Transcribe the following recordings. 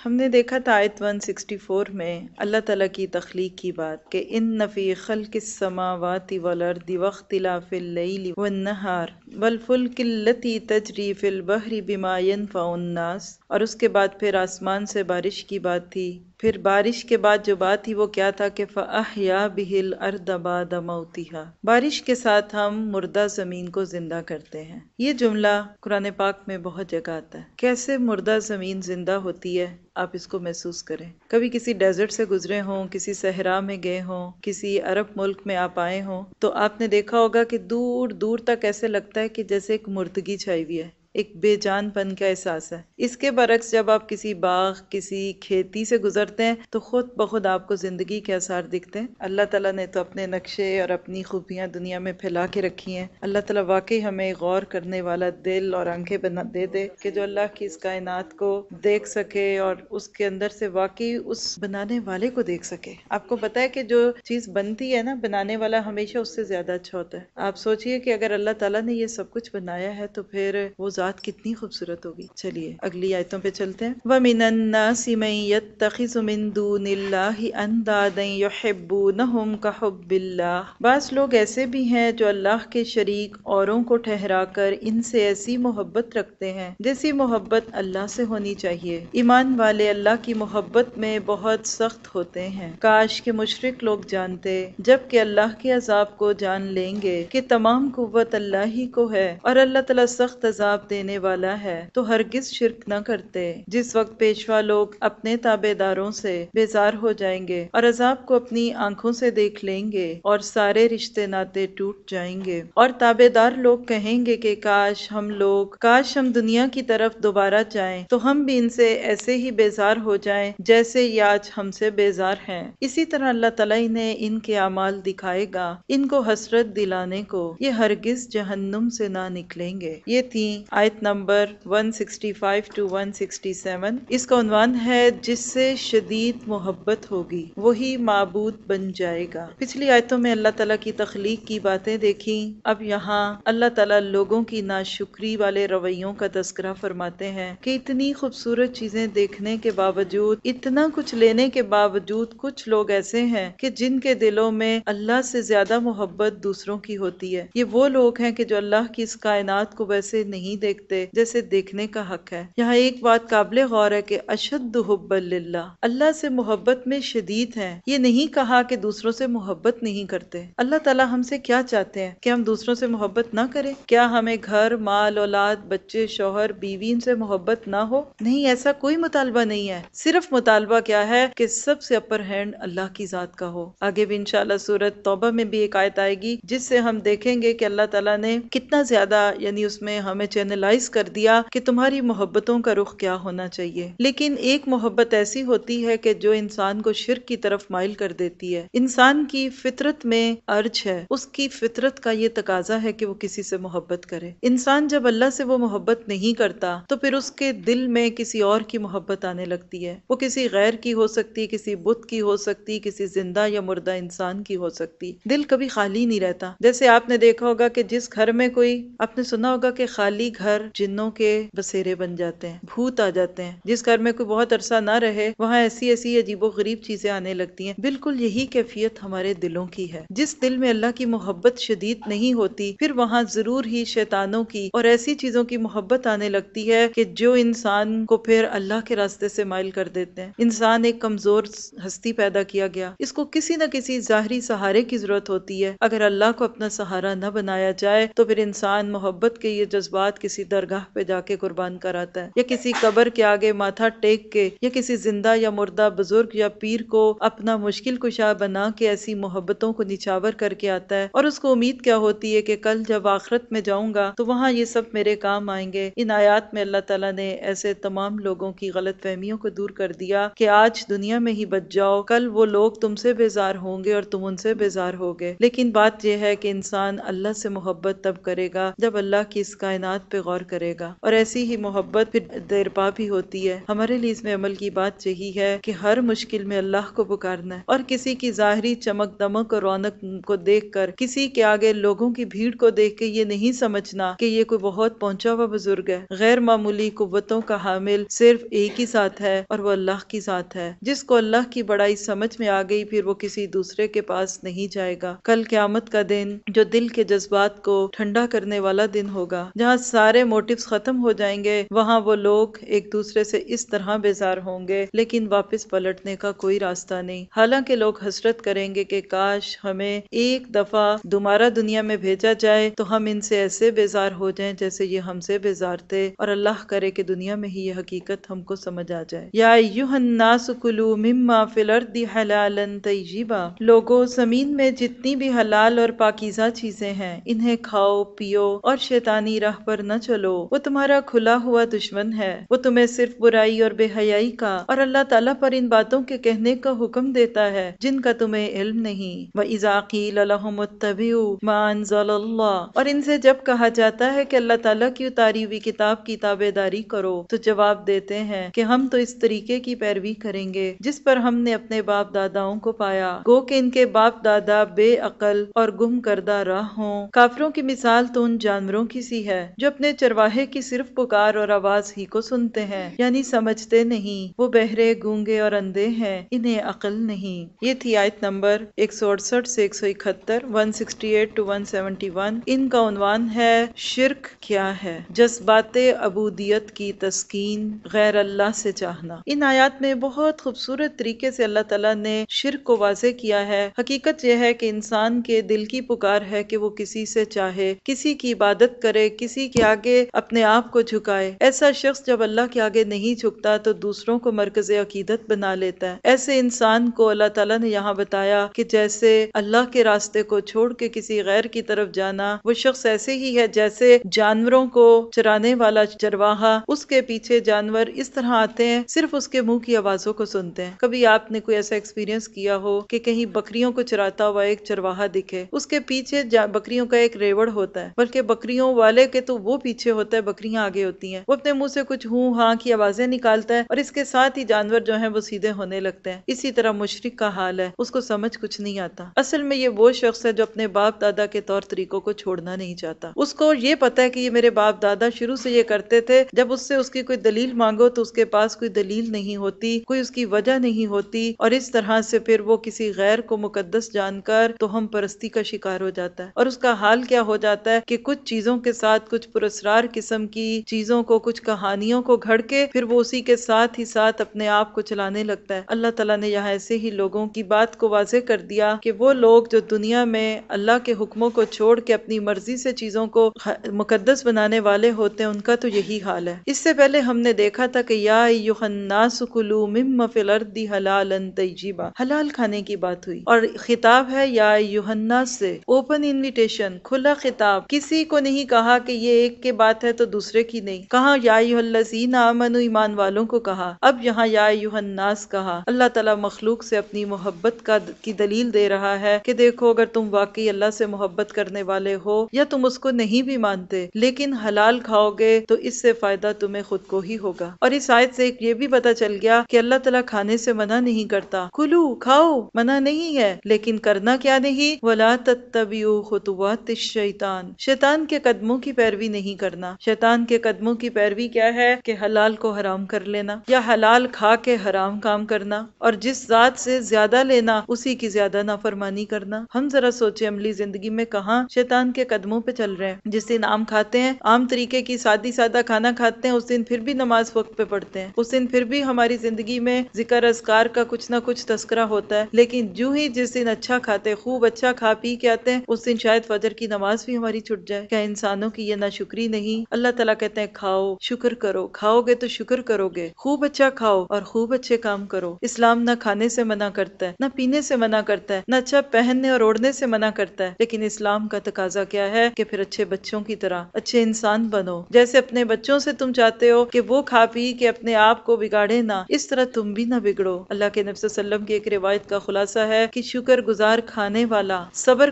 ہم نے دیکھا تھا آیت 164 میں اللہ تعالیٰ کی تخلیق کی بات کہ ان فی خلق السماوات والارض واختلاف اللیل والنہار والفلک التی تجری فی البحر بما ینفع الناس، اور اس کے بعد پھر آسمان سے بارش کی بات تھی. پھر بارش کے بعد جو بات تھی وہ کیا تھا کہ فَأَحْيَا بِهِ الْأَرْضَ بَعْدَ مَوْتِهَا، بارش کے ساتھ ہم مردہ زمین کو زندہ کرتے ہیں. یہ جملہ قرآن پاک میں بہت جگہ آتا ہے. کیسے مردہ زمین زندہ ہوتی ہے آپ اس کو محسوس کریں. کبھی کسی ڈیزرٹ سے گزرے ہوں، کسی صحرا میں گئے ہوں، کسی عرب ملک میں آپ آئے ہوں، تو آپ نے دیکھا ہوگا کہ دور دور تک ایسے لگتا ہے کہ جیسے ایک مردگی چھائی ہوئی ہے، ایک بے جان پن کا احساس ہے. اس کے برعکس جب آپ کسی باغ، کسی کھیتی سے گزرتے ہیں تو خود بخود آپ کو زندگی کے آثار دکھتے ہیں. اللہ تعالیٰ نے تو اپنے نقشے اور اپنی خوبیاں دنیا میں پھیلا کے رکھی ہیں. اللہ تعالیٰ واقعی ہمیں غور کرنے والا دل اور آنکھیں بنا دے کہ جو اللہ کی اس کائنات کو دیکھ سکے اور اس کے اندر سے واقعی اس بنانے والے کو دیکھ سکے. آپ کو پتا ہے کہ جو چیز بنتی ہے نا، بنانے والا ہمیشہ اس سے زیادہ اچھا ہوتا ہے. آپ سوچئے کہ اگر اللہ تعالیٰ نے یہ سب کچھ بنایا ہے تو پھر وہ ذات کتنی خوبصورت ہوگی. چلیے اگلی آیتوں پہ چلتے ہیں. وَمِنَ النَّاسِ مَن يَتَّخِذُ مِن دُونِ اللَّهِ أَندَادًا يُحِبُّونَهُمْ كَحُبِّ اللَّهِ، بعض لوگ ایسے بھی ہیں جو اللہ کے شریک اوروں کو ٹھہرا کر ان سے ایسی محبت رکھتے ہیں جیسی محبت اللہ سے ہونی چاہیے. ایمان والے اللہ کی محبت میں بہت سخت ہوتے ہیں. کاش کہ مشرک لوگ جانتے جب کہ اللہ کے عذاب کو جان لیں گے کہ تمام قوت اللہ ہی کو ہے اور اللہ تعالیٰ سخت عذاب دینے والا ہے، تو ہرگز شرک نہ کرتے. جس وقت پیشوا لوگ اپنے تابع داروں سے بیزار ہو جائیں گے اور عذاب کو اپنی آنکھوں سے دیکھ لیں گے اور سارے رشتے ناطے ٹوٹ جائیں گے، اور تابع دار لوگ کہیں گے کہ کاش ہم دنیا کی طرف دوبارہ جائیں تو ہم بھی ان سے ایسے ہی بیزار ہو جائیں جیسے یہ آج ہم سے بیزار ہیں. اسی طرح اللہ تعالیٰ نے ان کے اعمال دکھائے گا ان کو حسرت دلانے کو، یہ ہرگز جہنم سے نہ نکلیں گے. یہ تھی آیت نمبر 165 to 167. اس کا عنوان ہے جس سے شدید محبت ہوگی وہی معبود بن جائے گا. پچھلی آیتوں میں اللہ تعالیٰ کی تخلیق کی باتیں دیکھی. اب یہاں اللہ تعالیٰ لوگوں کی ناشکری والے رویوں کا تذکرہ فرماتے ہیں کہ اتنی خوبصورت چیزیں دیکھنے کے باوجود، اتنا کچھ لینے کے باوجود کچھ لوگ ایسے ہیں کہ جن کے دلوں میں اللہ سے زیادہ محبت دوسروں کی ہوتی ہے. یہ وہ لوگ ہیں کہ جو اللہ کی اس کائنات کو ویسے نہیں دیکھتے جیسے دیکھنے کا حق ہے. یہاں ایک بات قابل غور ہے کہ اشد حب للہ، اللہ سے محبت میں شدید ہیں. یہ نہیں کہا کہ دوسروں سے محبت نہیں کرتے. اللہ تعالیٰ ہم سے کیا چاہتے ہیں کہ ہم دوسروں سے محبت نہ کریں؟ کیا ہمیں گھر، مال، اولاد، بچے، شوہر، بیوی ان سے محبت نہ ہو؟ نہیں، ایسا کوئی مطالبہ نہیں ہے. صرف مطالبہ کیا ہے کہ سب سے اپر ہینڈ اللہ کی ذات کا ہو. آگے بھی انشاءاللہ سورۃ توبہ میں بھی ایک آیت آئے گی جس سے ہم دیکھیں گے کہ اللہ تعالیٰ نے کتنا زیادہ یعنی اس میں ہمیں چینلائز کر دیا کہ تمہاری محبتوں کا رخ کیا ہونا چاہیے. لیکن ایک محبت ایسی ہوتی ہے کہ جو انسان کو شرک کی طرف مائل کر دیتی ہے. انسان کی فطرت میں ارج ہے، اس کی فطرت کا یہ تقاضا ہے کہ وہ کسی سے محبت کرے. انسان جب اللہ سے وہ محبت نہیں کرتا تو پھر اس کے دل میں کسی اور کی محبت آنے لگتی ہے. وہ کسی غیر کی ہو سکتی، کسی بت کی ہو سکتی، کسی زندہ یا مردہ انسان کی ہو سکتی. دل کبھی خالی نہیں رہتا. جیسے آپ نے دیکھا ہوگا کہ جس گھر میں کوئی، آپ نے سنا ہوگا کہ خالی گھر جنوں کے بسیرے بن جاتے ہیں، بھوت آ جاتے ہیں. جس گھر میں کوئی بہت عرصہ نہ رہے وہاں ایسی عجیب و غریب چیزیں آنے لگتی ہیں. بالکل یہی کیفیت ہمارے دلوں کی ہے. جس دل میں اللہ کی محبت شدید نہیں ہوتی پھر وہاں ضرور ہی شیطانوں کی اور ایسی چیزوں کی محبت آنے لگتی ہے کہ جو انسان کو پھر اللہ کے راستے سے مائل کر دیتے ہیں. انسان ایک کمزور ہستی پیدا کیا گیا، اس کو کسی نہ کسی ظاہری سہارے کی ضرورت ہوتی ہے. اگر اللہ کو اپنا سہارا نہ بنایا جائے تو پھر انسان محبت کے یہ جذبات کسی درگاہ پہ جا کے قربان کراتا ہے، یا کسی قبر کے آگے ماتھا ٹیک کے، یا کسی زندہ یا مردہ بزرگ یا پیر کو اپنا مشکل کشا بنا کے ایسی محبتوں کو نچاور کر کے آتا ہے. اور اس کو امید کیا ہوتی ہے کہ کل جب آخرت میں جاؤں گا تو وہاں یہ سب میرے کام آئیں گے. ان آیات میں اللہ تعالیٰ نے ایسے تمام لوگوں کی غلط فہمیوں کو دور کر دیا کہ آج دنیا میں ہی بچ جاؤ، کل وہ لوگ تم سے بیزار ہوں گے اور تم ان سے بیزار ہوگے. لیکن بات یہ ہے کہ انسان اللہ سے محبت تب کرے گا جب اللہ کی اس کائنات پہ غور کرے گا، اور ایسی ہی محبت پھر دیرپا بھی ہوتی ہے۔ ہمارے لیے اس میں عمل کی بات یہی ہے کہ ہر مشکل میں اللہ کو پکارنا ہے، اور کسی کی ظاہری چمک دمک اور رونق کو دیکھ کر، کسی کے آگے لوگوں کی بھیڑ کو دیکھ کے یہ نہیں سمجھنا کہ یہ کوئی بہت پہنچا ہوا بزرگ ہے۔ غیر معمولی قوتوں کا حامل صرف ایک ہی ذات ہے، اور وہ اللہ کی ذات ہے۔ جس کو اللہ کی بڑائی سمجھ میں آ گئی، پھر وہ کسی دوسرے کے پاس نہیں جائے گا۔ کل قیامت کا دن جو دل کے جذبات کو ٹھنڈا کرنے والا دن ہوگا، جہاں سارے موٹیوز ختم ہو جائیں گے، وہاں وہ لوگ ایک دوسرے سے اس طرح بیزار ہوں گے، لیکن واپس پلٹنے کا کوئی راستہ نہیں۔ حالانکہ لوگ حسرت کریں گے کہ کاش ہمیں ایک دفعہ دوبارہ دنیا میں بھیجا جائے تو ہم ان سے ایسے بیزار ہو جائیں جیسے یہ ہم سے بیزار تھے، اور اللہ کرے کہ دنیا میں ہی یہ حقیقت ہم کو سمجھ آ جائے۔ یا ایھا الناس کلوا مما فی الارض حلالا طیبا، لوگو زمین میں جتنی بھی حلال اور پاکیزہ چیزیں ہیں انہیں کھاؤ پیو اور شیطانی راہ پر نہ چلو، وہ تمہارا کھلا ہوا دشمن ہے، وہ تمہیں صرف برائی اور بے حیائی کا اور اللہ تعالیٰ پر ان باتوں کے کہنے کا حکم دیتا ہے جن کا تمہیں علم نہیں۔ وَإِذَا قِيلَ لَهُمُ اتَّبِعُوا مَا أَنزَلَ اللَّهُ، اور ان سے جب کہا جاتا ہے کہ اللہ تعالیٰ کی اتاری ہوئی کتاب کی تابعداری کرو، تو جواب دیتے ہیں کہ ہم تو اس طریقے کی پیروی کریں گے جس پر ہم نے اپنے باپ داداؤں کو پایا، گو کہ ان کے باپ دادا بے عقل اور گم کردہ راہ ہوں۔ کافروں کی مثال تو ان جانوروں کی سی ہے جو اپنے چرواہے کی صرف پکار اور آواز ہی کو سنتے ہیں، یعنی سمجھتے نہیں۔ وہ بہرے گونگے اور اندھے ہیں، انہیں عقل نہیں۔ یہ تھی آیت نمبر 168 سے 171، 168 to 171۔ ان کا عنوان ہے شرک کیا ہے، جذبات عبودیت کی تسکین، غیر اللہ سے چاہنا۔ ان آیات میں بہت خوبصورت طریقے سے اللہ تعالیٰ نے شرک کو واضح کیا ہے۔ حقیقت یہ ہے کہ انسان کے دل کی پکار ہے کہ وہ کسی سے چاہے، کسی کی عبادت کرے، کسی کے آگے اپنے آپ کو جھکائے۔ ایسا شخص جب اللہ کے آگے نہیں جھکتا تو دوسروں کو مرکز عقیدت بنا لیتا ہے۔ ایسے انسان کو اللہ تعالیٰ نے یہاں بتایا کہ جیسے اللہ کے راستے کو چھوڑ کے کسی غیر کی طرف جانا، وہ شخص ایسے ہی ہے جیسے جانوروں کو چرانے والا چرواہا، اس کے پیچھے جانور اس طرح آتے ہیں، صرف اس کے منہ کی آوازوں کو سنتے ہیں۔ کبھی آپ نے کوئی ایسا ایکسپیرینس کیا ہو کہ کہیں بکریوں کو چراتا ہوا ایک چرواہا دکھے، اس کے پیچھے بکریوں کا ایک ریوڑ ہوتا ہے، بلکہ بکریوں والے کے تو وہ پیچھے ہوتا ہے، بکریاں آگے ہوتی ہیں، وہ اپنے منہ سے کچھ ہوں ہاں کی آوازیں نکالتا ہے، اور اس کے ساتھ ہی جانور جو ہیں وہ سیدھے ہونے لگتے ہیں۔ اسی طرح مشرک کا حال ہے، اس کو سمجھ کچھ نہیں آتا۔ اصل میں یہ وہ شخص ہے جو اپنے باپ دادا کے طور طریقوں کو چھوڑنا نہیں چاہتا۔ اس کو یہ پتا ہے کہ یہ میرے باپ دادا شروع سے یہ کرتے تھے، جب اس سے اس کی کوئی دلیل مانگو تو اس کے پاس کوئی دلیل نہیں ہوتی، کوئی اس کی وجہ نہیں ہوتی، اور اس طرح سے پھر وہ کسی غیر کو مقدس جان کر تو ہم پرستی کا شکار ہو جاتا ہے، اور اس کا حال کیا ہو جاتا ہے کہ کچھ چیزوں کے ساتھ، کچھ پراسرار قسم کی چیزوں کو، کچھ کہانیوں کو گھڑ کے پھر وہ اسی کے ساتھ ہی ساتھ اپنے آپ کو چلانے لگتا ہے۔ اللہ تعالیٰ نے یہاں ایسے ہی لوگوں کی بات کو واضح کر دیا کہ وہ لوگ جو دنیا میں اللہ کے حکموں کو چھوڑ کے اپنی مرضی سے چیزوں کو مقدس بنانے والے ہوتے ہیں، ان کا تو یہی حال ہے۔ اس سے پہلے ہم نے دیکھا تھا کہ یا ایھا الناس کلوا مما فی الارض حلالا طیبا، حلال کھانے کی بات ہوئی، اور خطاب ہے یا ایھا الناس سے، اوپن انویٹیشن، کھلا خطاب، کسی کو نہیں کہا کہ یہ ایک کے بات ہے تو دوسرے کی نہیں، کہا یا ایھا الذین آمنوا، ایمان والوں کو کہا، اب یہاں یا ایھا الناس کہا۔ اللہ تعالیٰ مخلوق سے اپنی محبت کی دلیل دے رہا ہے کہ دیکھو اگر تم واقعی اللہ سے محبت کرنے والے ہو یا تم اس کو نہیں بھی مانتے، لیکن حلال کھاؤ گے تو اس سے فائدہ تمہیں خود کو ہی ہوگا۔ اور اس آیت سے یہ بھی پتہ چل گیا کہ اللہ تعالیٰ کھانے سے منع نہیں کرتا، کلو کھاؤ منع نہیں ہے، لیکن کرنا کیا نہیں، وَلَا تَتَّبِعُوا خُطُوَاتِ الشَّيْطَانِ، شیطان کے قدموں کی پیروی نہیں کرنا۔ شیطان کے قدموں کی پیروی کیا ہے کہ حلال کو حرام کر لینا، یا حلال کھا کے حرام کام کرنا، اور جس ذات سے زیادہ لینا اسی کی زیادہ نافرمانی کرنا۔ ہم ذرا سوچیں عملی زندگی میں کہاں شیطان کے قدموں پہ چل رہے ہیں۔ جس دن عام کھاتے ہیں، عام طریقے کی سادہ کھانا کھاتے ہیں، اس دن پھر بھی نماز وقت پہ پڑھتے ہیں، اس دن پھر بھی ہماری زندگی میں ذکر اذکار کا کچھ نہ کچھ تذکرہ ہوتا ہے، لیکن جو ہی جس دن اچھا کھاتے، خوب اچھا کھا پی کے آتے ہیں، اس دن شاید فجر کی نماز بھی ہماری چھٹ جائے۔ کیا انسانوں کی یہ ناشکری نہیں؟ اللہ تعالیٰ کہتے ہیں کھاؤ شکر کرو، کھاؤ گے تو شکر کرو گے، خوب اچھا کھاؤ اور خوب اچھے کام کرو۔ اسلام نہ کھانے سے منع کرتا ہے، نہ پینے سے منع کرتا ہے، نہ اچھا پہننے اور اوڑھنے سے منع کرتا ہے، لیکن اسلام کا تقاضا کیا ہے کہ پھر اچھے بچوں کی طرح اچھے انسان بنو۔ جیسے اپنے بچوں سے تم چاہتے ہو کہ وہ کھا پی کے اپنے آپ کو بگاڑے نہ، اس طرح تم بھی نہ بگڑو۔ اللہ کے نبی صلی اللہ علیہ وسلم کی ایک روایت کا خلاصہ ہے کہ شکر گزار کھانے والا صبر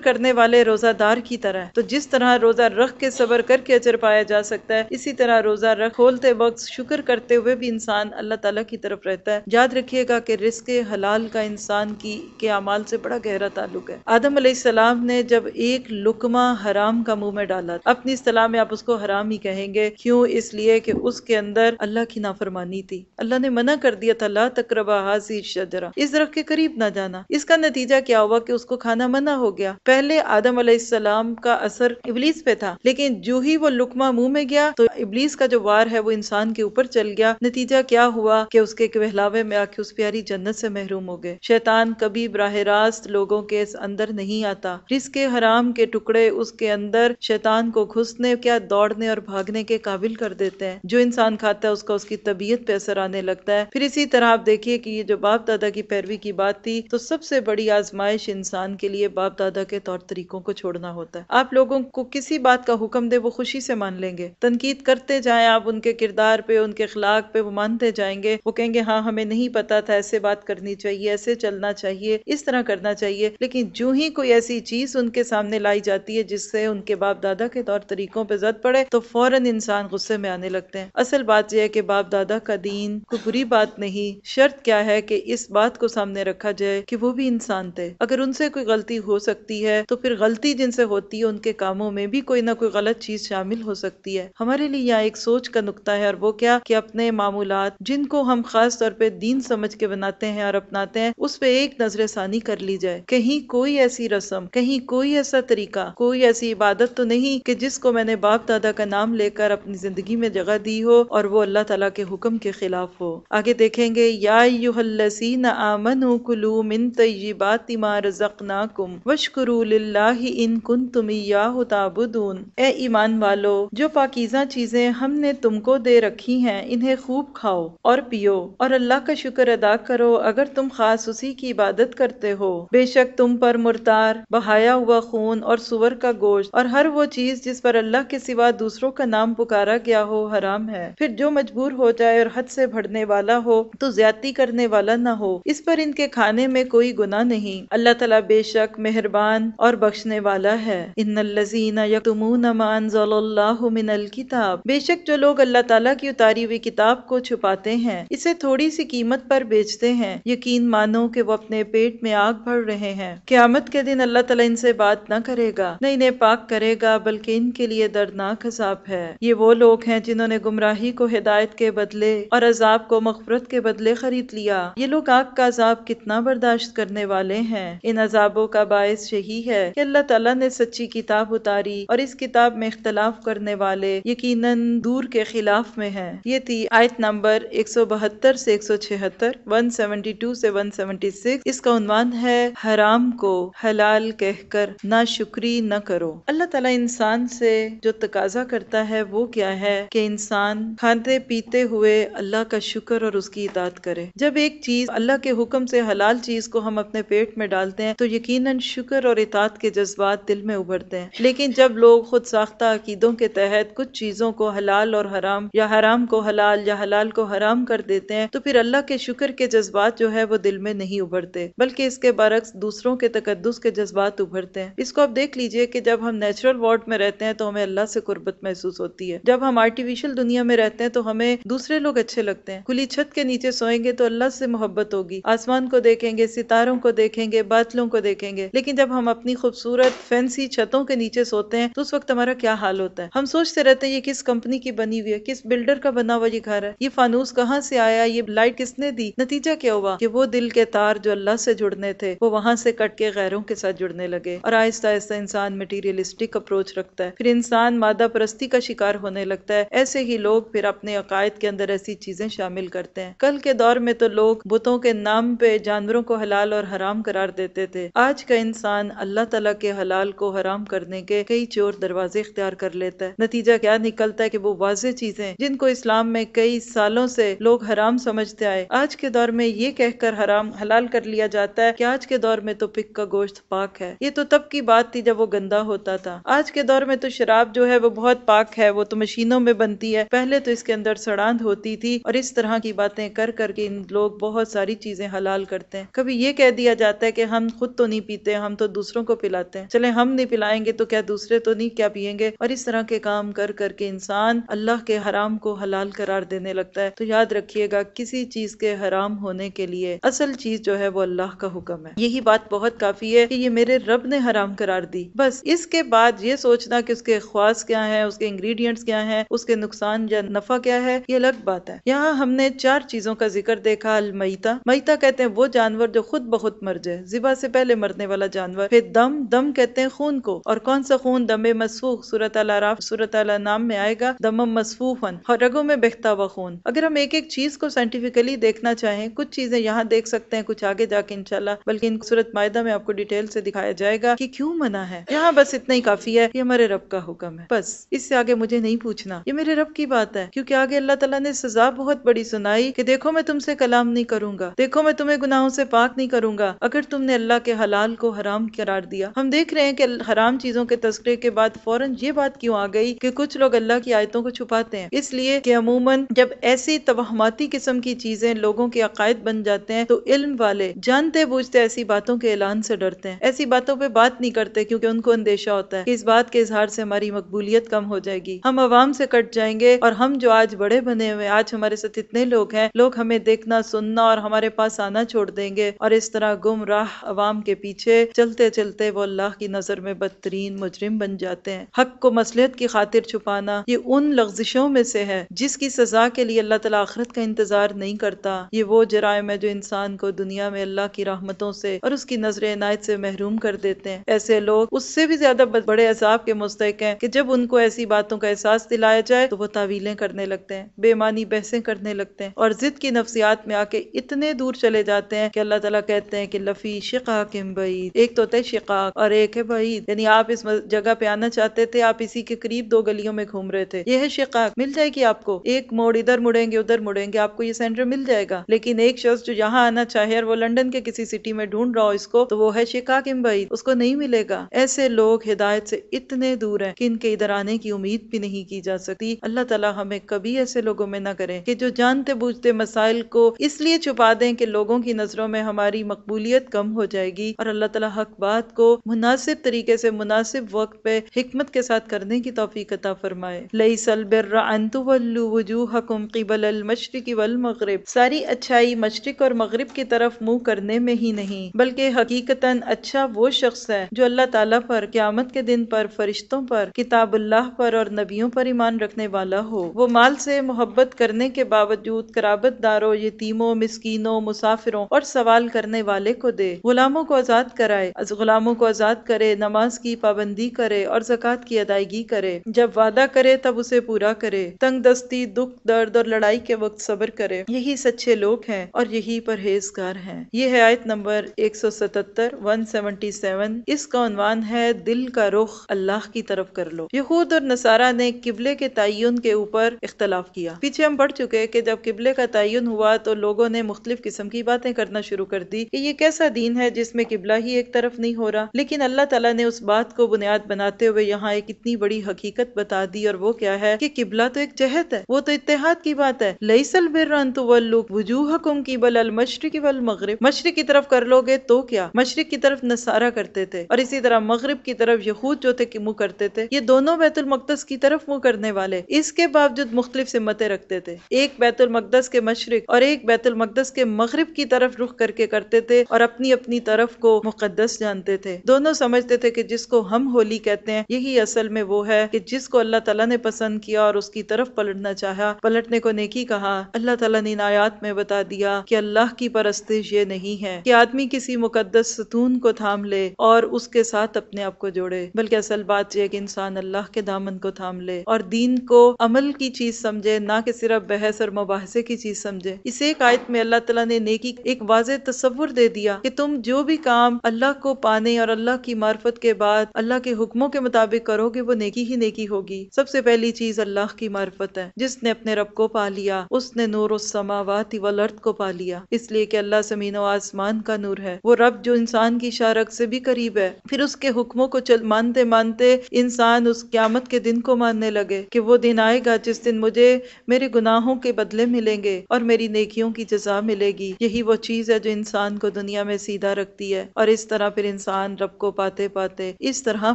کرنے والے روزہ دار کی طرح ہے۔ تو جس طرح روزہ روزہ رکھ کے صبر کر کے اجر پایا جا سکتا ہے، اسی طرح روزہ رکھ کھولتے وقت شکر کرتے ہوئے بھی انسان اللہ تعالیٰ کی طرف رہتا ہے۔ یاد رکھیے گا کہ رزق حلال کا انسان کے اعمال سے بڑا گہرا تعلق ہے۔ آدم علیہ السلام نے جب ایک لقمہ حرام کا منہ میں ڈالا، اپنی اصطلاح میں آپ اس کو حرام ہی کہیں گے، کیوں؟ اس لیے کہ اس کے اندر اللہ کی نافرمانی تھی۔ اللہ نے منع کر دیا تھا، لا تقربا هذه الشجرہ، اس درخت کے قریب نہ جانا۔ اس کا نتیجہ کیا ہوا کہ اس کو کھانا منع ہو گیا۔ پہلے آدم علیہ السلام کا اثر ابلیس پہ تھا، لیکن جو ہی وہ لقمہ منہ میں گیا تو ابلیس کا جو وار ہے وہ انسان کے اوپر چل گیا۔ نتیجہ کیا ہوا کہ اس کے بہلاوے میں آ کے اس پیاری جنت سے محروم ہو گئے۔ شیطان کبھی براہ راست لوگوں کے اندر نہیں آتا، رزق حرام کے ٹکڑے اس کے اندر شیطان کو گھسنے، کیا دوڑنے اور بھاگنے کے قابل کر دیتے ہیں۔ جو انسان کھاتا ہے اس کا اس کی طبیعت پہ اثر آنے لگتا ہے۔ پھر اسی طرح آپ دیکھیے کہ یہ جو باپ دادا کی پیروی کی بات تھی، تو سب سے بڑی آزمائش انسان کے لیے باپ دادا کے طور طریقوں کو چھوڑنا ہوتا ہے۔ آپ لوگوں کو کسی بات کا حکم دے وہ خوشی سے مان لیں گے، تنقید کرتے جائیں آپ ان کے کردار پہ، ان کے اخلاق پہ، وہ مانتے جائیں گے، وہ کہیں گے ہاں ہمیں نہیں پتا تھا، ایسے بات کرنی چاہیے، ایسے چلنا چاہیے، اس طرح کرنا چاہیے۔ لیکن جو ہی کوئی ایسی چیز ان کے سامنے لائی جاتی ہے جس سے ان کے باپ دادا کے طور طریقوں پہ زد پڑے تو فوراً انسان غصے میں آنے لگتے ہیں۔ اصل بات یہ ہے کہ باپ دادا کا دین کوئی بری بات نہیں، شرط کیا ہے کہ اس بات کو سامنے رکھا جائے کہ وہ بھی انسان تھے، اگر ان سے کوئی غلطی ہو سکتی ہے تو پھر غلطی جن سے ہوتی ہے ان کے کاموں میں بھی کوئی نہ کوئی غلط چیز شامل ہو سکتی ہے۔ ہمارے لیے یہاں ایک سوچ کا نقطہ ہے، اور وہ کیا کہ اپنے معمولات جن کو ہم خاص طور پہ دین سمجھ کے بناتے ہیں اور اپناتے ہیں، اس پہ ایک نظر ثانی کر لی جائے۔ کہیں کوئی ایسی رسم، کہیں کوئی ایسا طریقہ، کوئی ایسی عبادت تو نہیں کہ جس کو میں نے باپ دادا کا نام لے کر اپنی زندگی میں جگہ دی ہو اور وہ اللہ تعالیٰ کے حکم کے خلاف ہو۔ آگے دیکھیں گے، یا ایھا الذین آمنوا کلوا من طیبات ما رزقناکم واشکروا للہ ان کنتم ایاہ تعبدون۔ اے ایمان والو، جو پاکیزہ چیزیں ہم نے تم کو دے رکھی ہیں انہیں خوب کھاؤ اور پیو اور اللہ کا شکر ادا کرو اگر تم خاص اسی کی عبادت کرتے ہو۔ بے شک تم پر مردار، بہایا ہوا خون اور سور کا گوشت اور ہر وہ چیز جس پر اللہ کے سوا دوسروں کا نام پکارا گیا ہو حرام ہے۔ پھر جو مجبور ہو جائے اور حد سے بڑھنے والا ہو تو زیادتی کرنے والا نہ ہو، اس پر ان کے کھانے میں کوئی گناہ نہیں۔ اللہ تعالیٰ بے شک مہربان اور بخشنے والا ہے۔ ان الذین یکتمون ما انزل اللہ من الکتاب، بے شک جو لوگ اللہ تعالیٰ کی اتاری ہوئی کتاب کو چھپاتے ہیں، اسے تھوڑی سی قیمت پر بیچتے ہیں، یقین مانو کہ وہ اپنے پیٹ میں آگ بھر رہے ہیں۔ قیامت کے دن اللہ تعالیٰ ان سے بات نہ کرے گا، نہ انہیں پاک کرے گا، بلکہ ان کے لیے دردناک عذاب ہے۔ یہ وہ لوگ ہیں جنہوں نے گمراہی کو ہدایت کے بدلے اور عذاب کو مغفرت کے بدلے خرید لیا۔ یہ لوگ آگ کا عذاب کتنا برداشت کرنے والے ہیں۔ ان عذابوں کا باعث یہی ہے کہ اللہ تعالیٰ نے سچی کتاب اتاری اور اس کتاب میں اختلاف کرنے والے یقیناً دور کے خلاف میں ہیں۔ یہ تھی آیت نمبر 172 سے 176، 172 سے 176۔ اس کا عنوان ہے حرام کو حلال کہہ کر ناشکری نہ کرو۔ اللہ تعالیٰ انسان سے جو تقاضا کرتا ہے وہ کیا ہے کہ انسان کھاتے پیتے ہوئے اللہ کا شکر اور اس کی اطاعت کرے۔ جب ایک چیز اللہ کے حکم سے حلال چیز کو ہم اپنے پیٹ میں ڈالتے ہیں تو یقیناً شکر اور اطاعت کے جذبات دل میں ابھرتے ہیں، لیکن جب لوگ خود ساختہ عقیدوں کے تحت کچھ چیزوں کو حلال اور حرام یا حرام کو حلال یا حلال کو حرام کر دیتے ہیں تو پھر اللہ کے شکر کے جذبات جو ہے وہ دل میں نہیں ابھرتے، بلکہ اس کے برعکس دوسروں کے تقدس کے جذبات ابھرتے ہیں۔ اس کو آپ دیکھ لیجئے کہ جب ہم نیچرل ورلڈ میں رہتے ہیں تو ہمیں اللہ سے قربت محسوس ہوتی ہے، جب ہم آرٹیفیشل دنیا میں رہتے ہیں تو ہمیں دوسرے لوگ اچھے لگتے ہیں۔ کھلی چھت کے نیچے سوئیں گے تو اللہ سے محبت ہوگی، آسمان کو دیکھیں گے، ستاروں کو دیکھیں گے، بادلوں کو دیکھیں گے، لیکن جب ہم اپنی خوبصورت فینسی چھتوں کے نیچے سوتے ہیں تو اس وقت ہمارا کیا حال ہوتا ہے؟ ہم سوچتے رہتے ہیں یہ کس کمپنی کی بنی ہوئی ہے، کس بلڈر کا بنا ہوا یہ گھر ہے، یہ فانوس کہاں سے آیا، یہ لائٹ کس نے دی۔ نتیجہ کیا ہوا کہ وہ دل کے تار جو اللہ سے جڑنے تھے وہ وہاں سے کٹ کے غیروں کے ساتھ جڑنے لگے، اور آہستہ آہستہ انسان مٹیریلسٹک اپروچ رکھتا ہے، پھر انسان مادہ پرستی کا شکار ہونے لگتا ہے۔ ایسے ہی لوگ پھر اپنے عقائد کے اندر ایسی چیزیں شامل کرتے ہیں۔ کل کے دور میں تو لوگ بتوں کے نام پہ جانوروں کو حلال اور حرام قرار دیتے تھے، آج کا انسان اللہ تعالیٰ کے حلال کو حرام کرنے کے کئی چور دروازے اختیار کر لیتا ہے۔ نتیجہ کیا نکلتا ہے کہ وہ واضح چیزیں جن کو اسلام میں کئی سالوں سے لوگ حرام سمجھتے آئے، آج کے دور میں یہ کہہ کر حرام حلال کر لیا جاتا ہے کہ آج کے دور میں تو پک کا گوشت پاک ہے۔ یہ تو تب کی بات تھی جب وہ گندا ہوتا تھا، آج کے دور میں تو شراب جو ہے وہ بہت پاک ہے، وہ تو مشینوں میں بنتی ہے، پہلے تو اس کے اندر سڑاند ہوتی تھی، اور اس طرح کی باتیں کر کر کے ان لوگ بہت ساری چیزیں حلال کرتے ہیں۔ کبھی یہ کہہ دیا جاتا ہے کہ ہم خود تو نہیں پیتے، ہم تو دوسروں کو پلاتے ہیں، چلیں ہم نہیں پلائیں گے تو کیا دوسرے تو نہیں کیا پئیں گے، اور اس طرح کے کام کر کر کے انسان اللہ کے حرام کو حلال قرار دینے لگتا ہے۔ تو یاد رکھیے گا کسی چیز کے حرام ہونے کے لیے اصل چیز جو ہے وہ اللہ کا حکم ہے۔ یہی بات بہت کافی ہے کہ یہ میرے رب نے حرام قرار دی، بس اس کے بعد یہ سوچنا کہ اس کے خواص کیا ہیں، اس کے انگریڈینٹس کیا ہیں، اس کے نقصان یا نفع کیا ہے، یہ الگ بات ہے۔ یہاں ہم نے 4 چیزوں کا ذکر دیکھا۔ المیتہ، میتہ کہتے ہیں وہ جانور جو خود بخود مر جائے، ذبح سے پہلے مرنے والا جانور۔ پھر دم، دم کہتے ہیں خون کو، اور کون سا خون؟ دم مسفوح، سورۃ الاعراف سورۃ الانعام میں آئے گا، دم مسفوحا، اور رگوں میں بہتا ہوا خون۔ اگر ہم ایک ایک چیز کو سائنٹیفکلی دیکھنا چاہیں، کچھ چیزیں یہاں دیکھ سکتے ہیں، کچھ آگے جا کے انشاءاللہ، بلکہ ان سورۃ مائدہ میں آپ کو ڈیٹیل سے دکھایا جائے گا کہ کیوں منع ہے۔ یہاں بس اتنا ہی کافی ہے، یہ ہمارے رب کا حکم ہے، بس اس سے آگے مجھے نہیں پوچھنا، یہ میرے رب کی بات ہے۔ کیونکہ آگے اللہ تعالیٰ نے سزا بہت بڑی سنائی کہ دیکھو میں تم سے کلام نہیں کروں گا، دیکھو میں تمہیں گناہوں سے پاک نہیں کروں گا اگر تم نے اللہ کے حلال کو حرام قرار دیا۔ ہم دیکھ رہے ہیں کہ حرام چیزوں کے تذکرے کے بعد فوراً یہ بات کیوں آ گئی کہ کچھ لوگ اللہ کی آیتوں کو چھپاتے ہیں؟ اس لیے کہ عموماً جب ایسی توہماتی قسم کی چیزیں لوگوں کے عقائد بن جاتے ہیں تو علم والے جانتے بوجھتے ایسی باتوں کے اعلان سے ڈرتے ہیں، ایسی باتوں پہ بات نہیں کرتے، کیونکہ ان کو اندیشہ ہوتا ہے کہ اس بات کے اظہار سے ہماری مقبولیت کم ہو جائے گی، ہم عوام سے کٹ جائیں گے، اور ہم جو آج بڑے بنے ہوئے، آج ہمارے ساتھ اتنے لوگ ہیں، لوگ ہمیں دیکھنا سننا اور ہمارے پاس آنا چھوڑ دیں گے، اور اس طرح گمراہ عوام کے پیچھے چلتے چلتے وہ اللہ کی نظر میں بدترین مجرم بن جاتے ہیں۔ حق کو مصلحت کی خاطر چھپانا یہ ان لغزشوں میں سے ہے جس کی سزا کے لیے اللہ تعالیٰ آخرت کا انتظار نہیں کرتا۔ یہ وہ جرائم ہے جو انسان کو دنیا میں اللہ کی رحمتوں سے اور اس کی نظر عنایت سے محروم کر دیتے ہیں۔ ایسے لوگ اس سے بھی زیادہ بڑے عذاب کے مستحق ہیں کہ جب ان کو ایسی باتوں کا احساس دلایا جائے تو وہ تعویلیں کرنے لگتے ہیں، بے معنی بحثیں کرنے لگتے ہیں، اور ضد کی نفسیات میں آ کے اتنے دور چلے جاتے ہیں کہ اللہ تعالیٰ کہتے ہیں کہ لفی شقاق بعید، ایک تو ہے شقاق اور ایک ہے بعید، یعنی آپ اس جگہ پہ آنا چاہتے تھے، آپ اسی کے قریب 2 گلیوں میں گھوم رہے تھے، یہ ہے شقاق، مل جائے گی آپ کو، ایک موڑ ادھر مڑیں گے ادھر مڑیں گے، آپ کو یہ سینٹر مل جائے گا۔ لیکن ایک شخص جو یہاں آنا چاہے اور وہ لندن کے کسی سٹی میں ڈھونڈ رہا ہو اس کو، تو وہ ہے شقاق بعید، اس کو نہیں ملے گا۔ ایسے لوگ ہدایت سے اتنے دور ہیں کہ ان کے ادھر آنے کی امید بھی نہیں کی جا سکتی۔ اللہ تعالیٰ ہمیں کبھی ایسے لوگوں میں نہ کریں کہ جو جانتے بوجھتے مسائل کو اس لیے چھپا دیں کہ لوگوں کی نظروں میں ہماری مقبولیت کم ہو جائے گی، اور اللہ تعالیٰ حق بات کو مناسب طریقے سے مناسب وقت پہ حکمت کے ساتھ کرنے کی توفیق عطا فرمائے۔ لیس البر ان تولوا وجوہکم قبل المشرق والمغرب، ساری اچھائی مشرق اور مغرب کی طرف منہ کرنے میں ہی نہیں، بلکہ حقیقتاً اچھا وہ شخص ہے جو اللہ تعالیٰ پر، قیامت کے دن پر، فرشتوں پر، کتاب اللہ پر اور نبیوں پر ایمان رکھنے والا ہو۔ وہ مال سے محبت کرنے کے باوجود قرابت داروں، یتیموں، مسکینوں، مسافروں اور سوال کرنے والے کو دے، غلاموں کو آزاد کرائے، غلاموں کو آزاد کرے، نماز کی پابندی کرے اور زکوٰۃ کی ادائیگی کرے، جب وعدہ کرے تب اسے پورا کرے، تنگ دستی، دکھ، درد اور لڑائی کے وقت صبر کرے، یہی سچے لوگ ہیں اور یہی پرہیزگار ہیں۔ یہ ہے آیت نمبر 177 177، اس کا عنوان ہے دل کا رخ اللہ کی طرف کر لو۔ یہود اور نصارہ نے قبلے کے تعین کے اوپر اختلاف کیا۔ پیچھے ہم پڑھ چکے کہ جب قبلے کا تعین ہوا تو لوگوں نے مختلف قسم کی باتیں کرنا شروع کر دی کہ یہ کیسا دین ہے جس میں قبلہ ہی ایک طرف نہیں ہو رہا، لیکن اللہ تعالیٰ نے اس بات کو بنیاد بناتے ہوئے یہاں ایک اتنی بڑی حقیقت بتا دی، اور وہ کیا ہے کہ قبلہ تو ایک جہت ہے، وہ تو اتحاد کی بات ہے۔ لیس البر ان تولوا وجوہکم قبل المشرق والمغرب، مشرق کی طرف کر لو گے تو کیا؟ مشرق کی طرف نصارہ کرتے تھے، اور اسی طرح مغرب کی طرف یہود جو تھے کہ منہ کرتے تھے، یہ دونوں بیت المقدس کی طرف منہ کرنے والے، اس کے باوجود مختلف سمتیں رکھتے تھے، ایک بیت المقدس کے مشرق اور ایک بیت المقدس کے مغرب کی طرف رخ کر کے کرتے تھے، اور اپنی اپنی طرف کو مقدس جانتے تھے۔ دونوں سمجھتے تھے کہ جس کو ہم ہولی کہتے ہیں یہی اصل میں وہ ہے کہ جس کو اللہ تعالیٰ نے پسند کیا اور اس کی طرف پلٹنا چاہا، پلٹنے کو نیکی کہا۔ اللہ تعالیٰ نے ان آیات میں بتا دیا کہ اللہ کی پرستش یہ نہیں ہے کہ آدمی کسی مقدس ستون کو تھام لے اور اس کے ساتھ اپنے آپ کو جوڑے، بلکہ اصل بات یہ ہے کہ انسان اللہ کے دامن کو تھام لے اور دین کو عمل کی چیز سمجھے، نہ کہ صرف بحث اور مباحثے کی چیز سمجھے۔ اس ایک آیت میں اللہ تعالیٰ نے نیکی ایک واضح تصور دے دیا کہ تم جو بھی کام اللہ کو پانے اور اللہ کی معرفت کے بعد اللہ کے حکموں کے مطابق کرو گے وہ نیکی ہی نیکی ہوگی۔ سب سے پہلی چیز اللہ کی معرفت ہے، جس نے اپنے رب کو پا لیا اس نے نور السماوات والارض کو پا لیا، اس لیے کہ اللہ زمین و آسمان کا نور ہے، وہ رب جو انسان کی شارک سے بھی قریب ہے۔ پھر اس کے حکموں کو مانتے مانتے انسان اس قیامت کے دن کو ماننے لگے کہ وہ دن آئے گا جس دن مجھے میرے گناہوں کے بدلے ملیں گے اور میری نیکیوں کی جزا ملے گی۔ یہی وہ چیز ہے جو انسان کو دنیا میں سیدھا رکھتی ہے، اور اس طرح پھر انسان رب کو پاتے پاتے اس طرح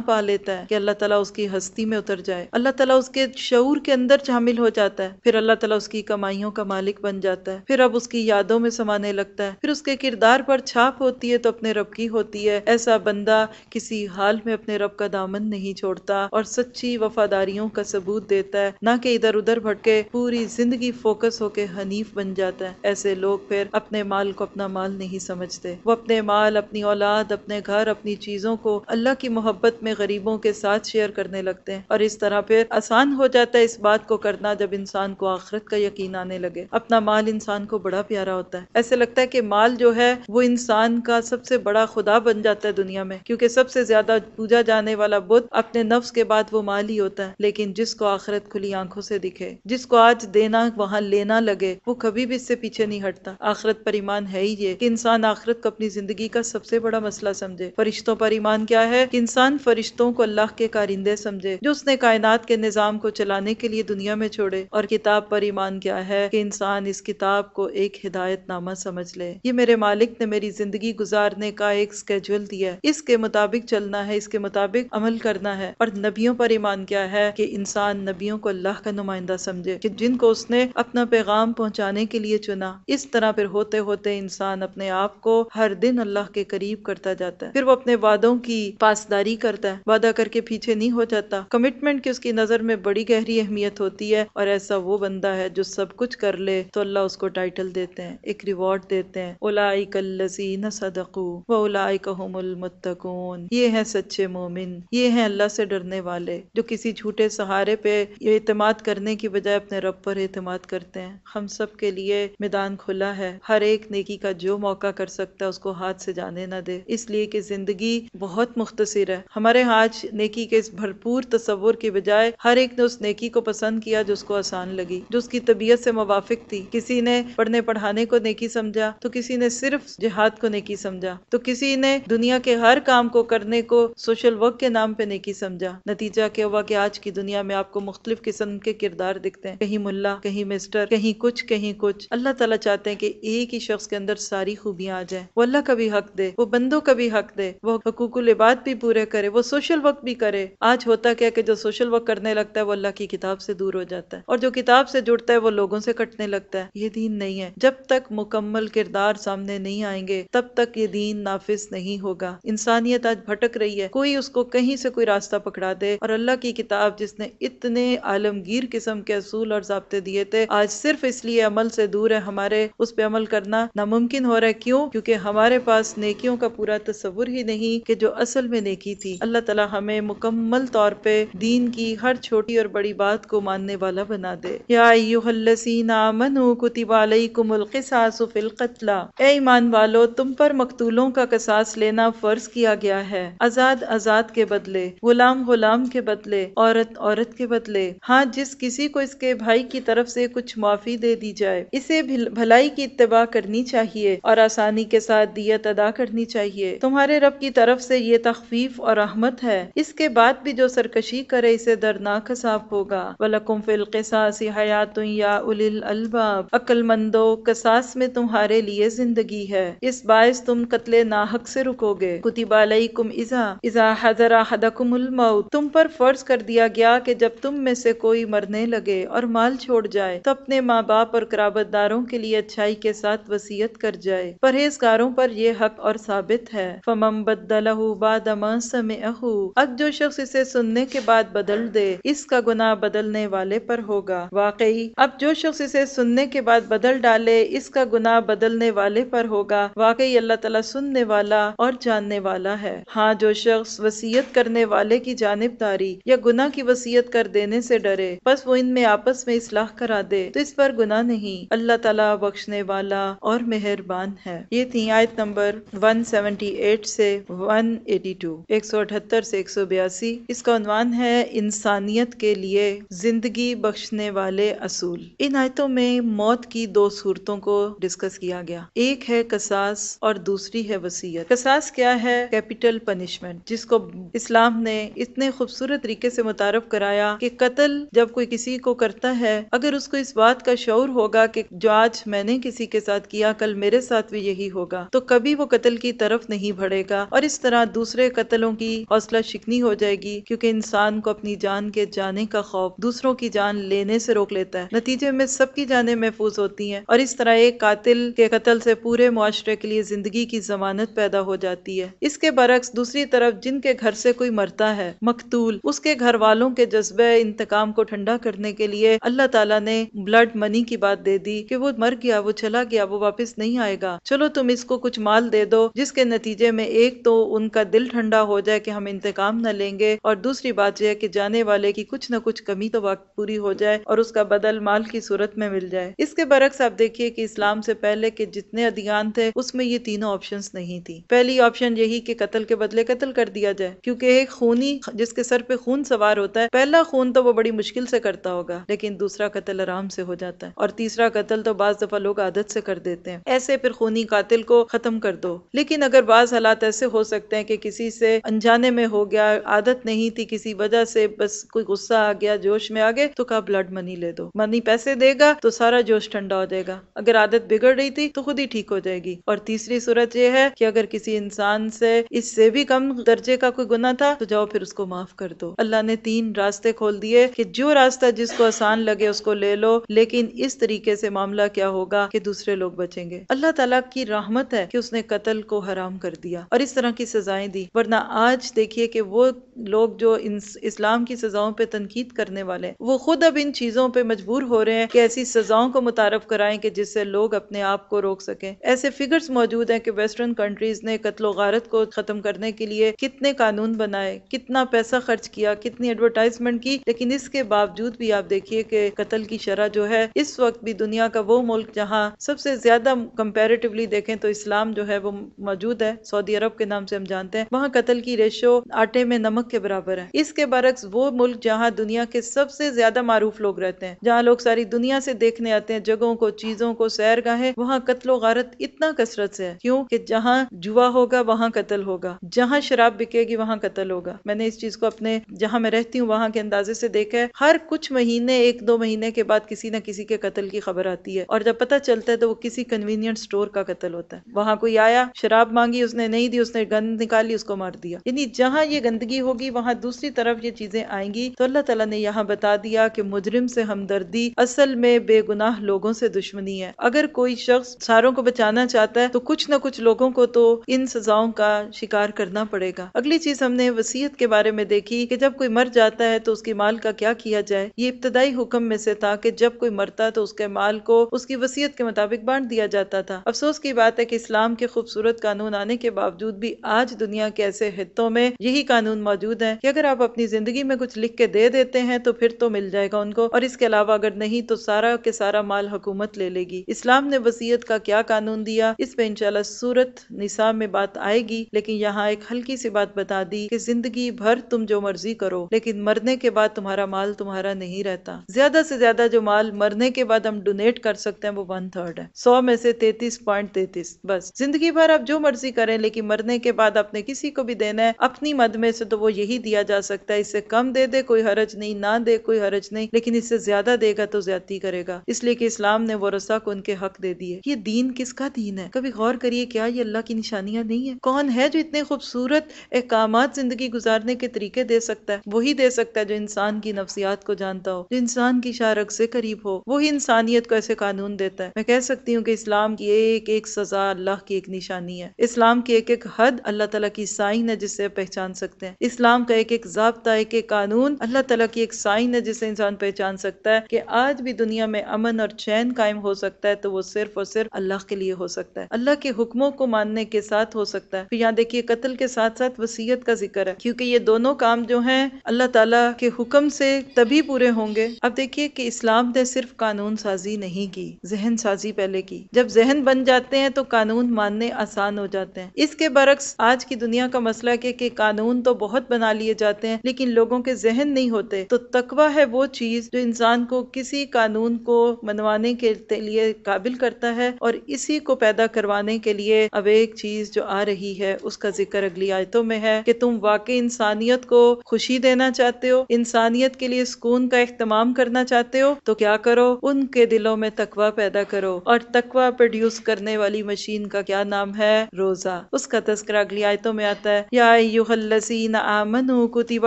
پا لیتا چاہتا ہے کہ اللہ تعالیٰ اس کی ہستی میں اتر جائے، اللہ تعالیٰ اس کے شعور کے اندر شامل ہو جاتا ہے، پھر اللہ تعالیٰ اس کی کمائیوں کا مالک بن جاتا ہے، پھر اب اس کی یادوں میں سمانے لگتا ہے، پھر اس کے کردار پر چھاپ ہوتی ہے تو اپنے رب کی ہوتی ہے۔ ایسا بندہ کسی حال میں اپنے رب کا دامن نہیں چھوڑتا اور سچی وفاداریوں کا ثبوت دیتا ہے، نہ کہ ادھر ادھر بھٹکے، پوری زندگی فوکس ہو کے حنیف بن جاتا ہے۔ ایسے لوگ پھر اپنے مال کو اپنا مال نہیں سمجھتے، وہ اپنے مال، اپنی اولاد، اپنے گھر، اپنی چیزوں کو اللہ کی محبت میں غریبوں کے ساتھ شیئر کرنے لگتے ہیں، اور اس طرح پھر آسان ہو جاتا ہے اس بات کو کرنا جب انسان کو آخرت کا یقین آنے لگے۔ اپنا مال انسان کو بڑا پیارا ہوتا ہے، ایسے لگتا ہے کہ مال جو ہے وہ انسان کا سب سے بڑا خدا بن جاتا ہے دنیا میں، کیونکہ سب سے زیادہ پوجا جانے والا بت اپنے نفس کے بعد وہ مال ہی ہوتا ہے۔ لیکن جس کو آخرت کھلی آنکھوں سے دکھے، جس کو آج دینا وہاں لینا لگے، وہ کبھی بھی اس سے پیچھے نہیں ہٹتا۔ آخرت پر ایمان ہے ہی یہ کہ انسان آخرت کو اپنی زندگی کا سب سے بڑا مسئلہ سمجھے۔ فرشتوں پر ایمان کیا ہے کہ انسان فرشتوں کو اللہ کے کارندے سمجھے جو اس نے کائنات کے نظام کو چلانے کے لیے دنیا میں چھوڑے، اور کتاب پر ایمان کیا ہے کہ انسان اس کتاب کو ایک ہدایت نامہ سمجھ لے۔ یہ میرے مالک نے میری زندگی گزارنے کا ایک سکیجول دیا ہے، اس کے مطابق چلنا ہے، اس کے مطابق عمل کرنا ہے۔ اور نبیوں پر ایمان کیا ہے کہ انسان نبیوں کو اللہ کا نمائندہ سمجھے کہ جن کو اس نے اپنا پیغام پہنچانے کے لیے چنا۔ اس طرح پھر ہوتے ہوتے انسان اپنے آپ کو ہر دن اللہ کے قریب کرتا جاتا ہے، پھر وہ اپنے وعدوں کی پاسداری کرتا ہے، وعدہ کر کے پیچھے نہیں ہو جاتا۔ کمٹمنٹ کی اس کی نظر میں بڑی گہری اہمیت ہوتی ہے، اور ایسا وہ بندہ ہے جو سب کچھ کر لے تو اللہ اس کو ٹائٹل دیتے ہیں، ایک ریوارڈ دیتے ہیں، اولئک الذین صدقوا واولئک هم المتقون۔ یہ ہیں سچے مومن، یہ ہیں اللہ سے ڈرنے والے جو کسی جھوٹے سہارے پہ اعتماد کرنے کی بجائے اپنے رب پر اعتماد کرتے ہیں۔ ہم سب کے لیے میدان کھلا ہے، ہر ایک نیکی کا جو موقع کر سکتا ہے اس کو ہاتھ سے جانے نہ دے، اس لیے کہ زندگی بہت مختصر ہے۔ ہمارے آج نیکی کے اس بھرپور تصور کی بجائے ہر ایک نے اس نیکی کو پسند کیا جو اس کو آسان لگی، جو اس کی طبیعت سے موافق تھی۔ کسی نے پڑھنے پڑھانے کو نیکی سمجھا تو کسی نے صرف جہاد کو نیکی سمجھا، تو کسی نے دنیا کے ہر کام کو کرنے کو سوشل ورک کے نام پہ نیکی سمجھا۔ نتیجہ کیا ہوا کہ آج کی دنیا میں آپ کو مختلف قسم کے کردار دکھتے ہیں، کہیں ملا، کہیں مسٹر، کہیں کچھ کہیں کچھ۔ اللہ تعالیٰ چاہتے ہیں کہ ایک ہی شخص کے اندر ساری خوبیاں آ جائیں، وہ اللہ کا بھی حق دے، وہ بندوں کا بھی حق دے، وہ حقوق العباد بھی پورے کرے، وہ سوشل ورک بھی کرے۔ آج ہوتا کیا کہ جو سوشل ورک کرنے لگتا ہے وہ اللہ کی کتاب سے دور ہو جاتا ہے، اور جو کتاب سے جڑتا ہے وہ لوگوں سے کٹنے لگتا ہے۔ یہ دین نہیں ہے۔ جب تک مکمل کردار سامنے نہیں آئیں گے تب تک یہ دین نافذ نہیں ہوگا۔ انسانیت آج بھٹک رہی ہے، کوئی اس کو کہیں سے کوئی راستہ پکڑا دے، اور اللہ کی کتاب جس نے اتنے عالمگیر قسم کے اصول اور ضابطے دیے تھے، آج صرف اس لیے عمل سے دور ہے، ہمارے اس پہ عمل کرنا ناممکن ہو رہا ہے۔ کیوں؟ کیونکہ ہمارے پاس نیکیوں کا پورا تصور ہی نہیں کہ جو اصل میں نیکی تھی۔ اللہ تعالی ہمیں مکمل طور پہ دین کی ہر چھوٹی اور بڑی بات کو ماننے والا بنا دے۔ یا ایھا الذین آمنوا کتب علیکم القصاص فی القتلی، اے ایمان والو تم پر مقتولوں کا قصاص لینا فرض کیا گیا ہے، آزاد آزاد کے بدلے، غلام غلام کے بدلے، عورت عورت کے بدلے۔ ہاں جس کسی کو اس کے بھائی کی طرف سے کچھ معافی دے دی جائے، اسے بھلائی کی اتباع کرنی چاہیے اور آسانی کے ساتھ دیت ادا کرنی چاہیے۔ تمہارے رب کی طرف سے یہ تخفیف اور رحمت ہے، اس کے بعد بھی جو سرکشی کرے اسے دردناک عذاب ہوگا۔ وَلَكُمْ فِي الْقِصَاصِ حَيَاةٌ يَا أُولِي الْأَلْبَابِ، عقل مندو قصاص میں تمہارے لیے زندگی ہے، اس باعث تم قتل ناحق سے رکو گے۔ کتب علیکم اذا حضر احدکم الموت، تم پر فرض کر دیا گیا کہ جب تم میں سے کوئی مرنے لگے اور مال چھوڑ جائے تو اپنے ماں باپ اور قرابت داروں کے لیے اچھائی کے ساتھ وصیت کر جائے۔ پرہیزگاروں پر یہ حق اور ثابت ہے۔ فَمَن بَدَّلَهُ بَعْدَ مَا سَمِعَهُ، اب جو شخص اسے سننے کے بعد بدل دے اس کا گناہ بدلنے والے پر ہوگا۔ واقعی اب جو شخص اسے سننے کے بعد بدل ڈالے اس کا گناہ بدلنے والے پر ہوگا۔ واقعی اللہ تعالیٰ سننے والا اور جاننے والا ہے۔ ہاں جو شخص وصیت کرنے والے کی جانبداری یا گناہ کی وصیت کر دینے سے ڈرے بس وہ ان میں آپس میں اصلاح کرا دے تو اس پر گناہ نہیں، اللہ تعالیٰ بخشنے والا اور مہربان ہے۔ یہ تھی آیت نمبر 178 سے 182، 178 سے 182۔ اس کا عنوان ہے انسانیت کے لیے زندگی بخشنے والے اصول۔ ان آیتوں میں موت کی دو صورتوں کو ڈسکس کیا گیا، ایک ہے قصاص اور دوسری ہے وصیت۔ قصاص کیا ہے؟ کیپٹل پنشمنٹ، جس کو اسلام نے اتنے خوبصورت طریقے سے متعارف کرایا کہ قتل جب کوئی کسی کو کرتا ہے، اگر اس کو اس بات کا شعور ہوگا کہ جو آج میں نے کسی کے ساتھ کیا کل میرے ساتھ بھی یہی ہوگا، تو کبھی وہ قتل کی طرف نہیں بڑھے گا، اور اس طرح دوسرے قتلوں کی حوصلہ چکنی ہو جائے گی، کیونکہ انسان کو اپنی جان کے جانے کا خوف دوسروں کی جان لینے سے روک لیتا ہے، نتیجے میں سب کی جانیں محفوظ ہوتی ہیں، اور اس طرح ایک قاتل کے قتل سے پورے معاشرے کے لیے زندگی کی ضمانت پیدا ہو جاتی ہے۔ اس کے برعکس دوسری طرف جن کے گھر سے کوئی مرتا ہے مقتول، اس کے گھر والوں کے جذبہ انتقام کو ٹھنڈا کرنے کے لیے اللہ تعالیٰ نے بلڈ منی کی بات دے دی کہ وہ مر گیا، وہ چلا گیا، وہ واپس نہیں آئے گا، چلو تم اس کو کچھ مال دے دو، جس کے نتیجے میں ایک تو ان کا دل ٹھنڈا ہو جائے کہ ہم انتقام نہ لیں گے، اور دوسری بات یہ ہے کہ جانے والے کی کچھ نہ کچھ کمی تو وقت پوری ہو جائے اور اس کا بدل مال کی صورت میں مل جائے۔ اس کے برعکس آپ دیکھیے کہ اسلام سے پہلے کے جتنے ادیان تھے اس میں یہ تینوں آپشنز نہیں تھی۔ پہلی آپشن یہی کہ قتل کے بدلے قتل کر دیا جائے، کیونکہ ایک خونی جس کے سر پہ خون سوار ہوتا ہے، پہلا خون تو وہ بڑی مشکل سے کرتا ہوگا لیکن دوسرا قتل آرام سے ہو جاتا ہے، اور تیسرا قتل تو بعض دفعہ لوگ عادت سے کر دیتے ہیں، ایسے پھر خونی قاتل کو ختم کر دو۔ لیکن اگر بعض حالات ایسے ہو سکتے ہیں کہ کسی سے انجانے میں ہو گیا، عادت نہیں تھی، کسی وجہ سے بس کوئی غصہ آ گیا، جوش میں آ گئے، تو کہا بلڈ منی لے دو، منی پیسے دے گا تو سارا جوش ٹھنڈا ہو جائے گا، اگر عادت بگڑ رہی تھی تو خود ہی ٹھیک ہو جائے گی۔ اور تیسری صورت یہ ہے کہ اگر کسی انسان سے اس سے بھی کم درجے کا کوئی گناہ تھا تو جاؤ پھر اس کو معاف کر دو۔ اللہ نے تین راستے کھول دیے کہ جو راستہ جس کو آسان لگے اس کو لے لو، لیکن اس طریقے سے معاملہ کیا ہوگا کہ دوسرے لوگ بچیں گے۔ اللہ تعالیٰ کی رحمت ہے کہ اس نے قتل کو حرام کر دیا اور اس طرح کی سزائیں دی، ورنہ آج دیکھیے کہ وہ لوگ جو اسلام کی سزاؤں پہ تنقید کرنے والے ہیں وہ خود اب ان چیزوں پہ مجبور ہو رہے ہیں کہ ایسی سزاؤں کو متعارف کرائیں کہ جس سے لوگ اپنے آپ کو روک سکیں۔ ایسے فگرز موجود ہیں کہ ویسٹرن کنٹریز نے قتل و غارت کو ختم کرنے کے لیے کتنے قانون بنائے، کتنا پیسہ خرچ کیا، کتنی ایڈورٹائزمنٹ کی، لیکن اس کے باوجود بھی آپ دیکھیے کہ قتل کی شرح جو ہے اس وقت بھی دنیا کا وہ ملک جہاں سب سے زیادہ کمپیریٹیولی دیکھیں تو اسلام جو ہے وہ موجود ہے، سعودی عرب کے نام سے ہم جانتے ہیں، وہاں قتل کی ریشو آٹے میں نمک کے برابر ہے۔ اس کے برعکس وہ ملک جہاں دنیا کے سب سے زیادہ معروف لوگ رہتے ہیں، جہاں لوگ ساری دنیا سے دیکھنے آتے ہیں جگہوں کو، چیزوں کو، سیر گاہیں، وہاں قتل و غارت اتنا کثرت سے ہے، کیوں کہ جہاں جوا ہوگا وہاں قتل ہوگا، جہاں شراب بکے گی وہاں قتل ہوگا۔ میں نے اس چیز کو اپنے جہاں میں رہتی ہوں وہاں کے اندازے سے دیکھا ہے، ہر کچھ مہینے، ایک دو مہینے کے بعد کسی نہ کسی کے قتل کی خبر آتی ہے، اور جب پتہ چلتا ہے تو وہ کسی کنوینئنٹ سٹور کا قتل ہوتا ہے۔ وہاں کوئی آیا، شراب مانگی، اس نے نہیں دی، اس نے گن نکالی، اس کو مار دیا۔ یعنی جہاں یہ گندگی ہوگی وہاں دوسری طرف یہ چیزیں آئیں گی، تو اللہ تعالیٰ نے یہاں بتا دیا کہ مجرم سے ہمدردی اصل میں بے گناہ لوگوں سے دشمنی ہے۔ اگر کوئی شخص ساروں کو بچانا چاہتا ہے تو کچھ نہ کچھ لوگوں کو تو ان سزاؤں کا شکار کرنا پڑے گا۔ اگلی چیز ہم نے وصیت کے بارے میں دیکھی کہ جب کوئی مر جاتا ہے تو اس کے مال کا کیا کیا جائے۔ یہ ابتدائی حکم میں سے تھا کہ جب کوئی مرتا تو اس کے مال کو اس کی وصیت کے مطابق بانٹ دیا جاتا تھا۔ افسوس کی بات ہے کہ اسلام کے خوبصورت قانون آنے کے باوجود بھی آج دنیا کے ایسے خطوں میں یہی قانون موجود ہے کہ اگر آپ اپنی زندگی میں کچھ لکھ کے دے دیتے ہیں تو پھر تو مل جائے گا ان کو، اور اس کے علاوہ اگر نہیں تو سارا کے سارا مال حکومت لے لے گی۔ اسلام نے وصیت کا کیا قانون دیا، اس پہ انشاءاللہ سورۃ نساء میں بات آئے گی، لیکن یہاں ایک ہلکی سی بات بتا دی کہ زندگی بھر تم جو مرضی کرو لیکن مرنے کے بعد تمہارا مال تمہارا نہیں رہتا۔ زیادہ سے زیادہ جو مال مرنے کے بعد ہم ڈونیٹ کر سکتے ہیں وہ 1/3 ہے، 100 میں سے 33.33، بس زندگی بھر آپ جو مرضی کریں لیکن مرنے کے بعد آپ نے کسی کو بھی دینا ہے اپنی مد میں سے تو وہ یہی دیا جا سکتا ہے۔ اس سے کم دے دے کوئی حرج نہیں، نہ دے کوئی حرج نہیں، لیکن اس سے زیادہ دے گا تو زیادتی کرے گا، اس لیے کہ اسلام نے ورثہ کو ان کے حق دے دیے۔ یہ دین کس کا دین ہے؟ کبھی غور کریے، کیا یہ اللہ کی نشانیاں نہیں ہیں؟ کون ہے جو اتنے خوبصورت احکامات زندگی گزارنے کے طریقے دے سکتا ہے؟ وہی دے سکتا ہے جو انسان کی نفسیات کو جانتا ہو، جو انسان کی شارک سے قریب ہو، وہی انسانیت کو ایسے قانون دیتا ہے۔ میں کہہ سکتی ہوں کہ اسلام کی ایک ایک سزا اللہ کی ایک نشانی ہے، اسلام کی ایک ایک حد اللہ تعالیٰ کی سائن ہے جس سے پہچان سکتے ہیں، اسلام کا ایک ایک ضابطہ، ایک ایک قانون اللہ تعالیٰ کی ایک سائن ہے جس سے انسان پہچان سکتا ہے کہ آج بھی دنیا میں امن اور چین قائم ہو سکتا ہے تو وہ صرف اور صرف اللہ کے لیے ہو سکتا ہے، اللہ کے حکموں کو ماننے کے ساتھ ہو سکتا ہے۔ پھر یہاں دیکھیے قتل کے ساتھ ساتھ وصیت کا ذکر ہے، کیونکہ یہ دونوں کام جو ہیں اللہ تعالیٰ کے حکم سے تبھی پورے ہوں گے۔ اب دیکھیے کہ اسلام نے صرف قانون سازی نہیں کی، ذہن سازی پہلے کی۔ جب ذہن بن جاتے ہیں تو قانون ماننے آسان ہو جاتے ہیں۔ اس کے برعکس آج کی دنیا کا مسئلہ ہے کہ قانون تو بہت بنا لیے جاتے ہیں لیکن لوگوں کے ذہن نہیں ہوتے۔ تو تقویٰ ہے وہ چیز جو انسان کو کسی قانون کو منوانے کے لیے قابل کرتا ہے، اور اسی کو پیدا کروانے کے لیے اب ایک چیز جو آ رہی ہے اس کا ذکر اگلی آیتوں میں ہے کہ تم واقعی انسانیت کو خوشی دینا چاہتے ہو، انسانیت کے لیے سکون کا اہتمام کرنا چاہتے ہو تو کیا کرو، ان کے دلوں میں تقویٰ پیدا کرو، اور تقویٰ پروڈیوس کرنے والی مشین کا کیا نام ہے؟ روزہ۔ اس کا تذکرہ اگلی آیتوں میں آتا ہے، یا ایھا الذین الذین آمنوا کتب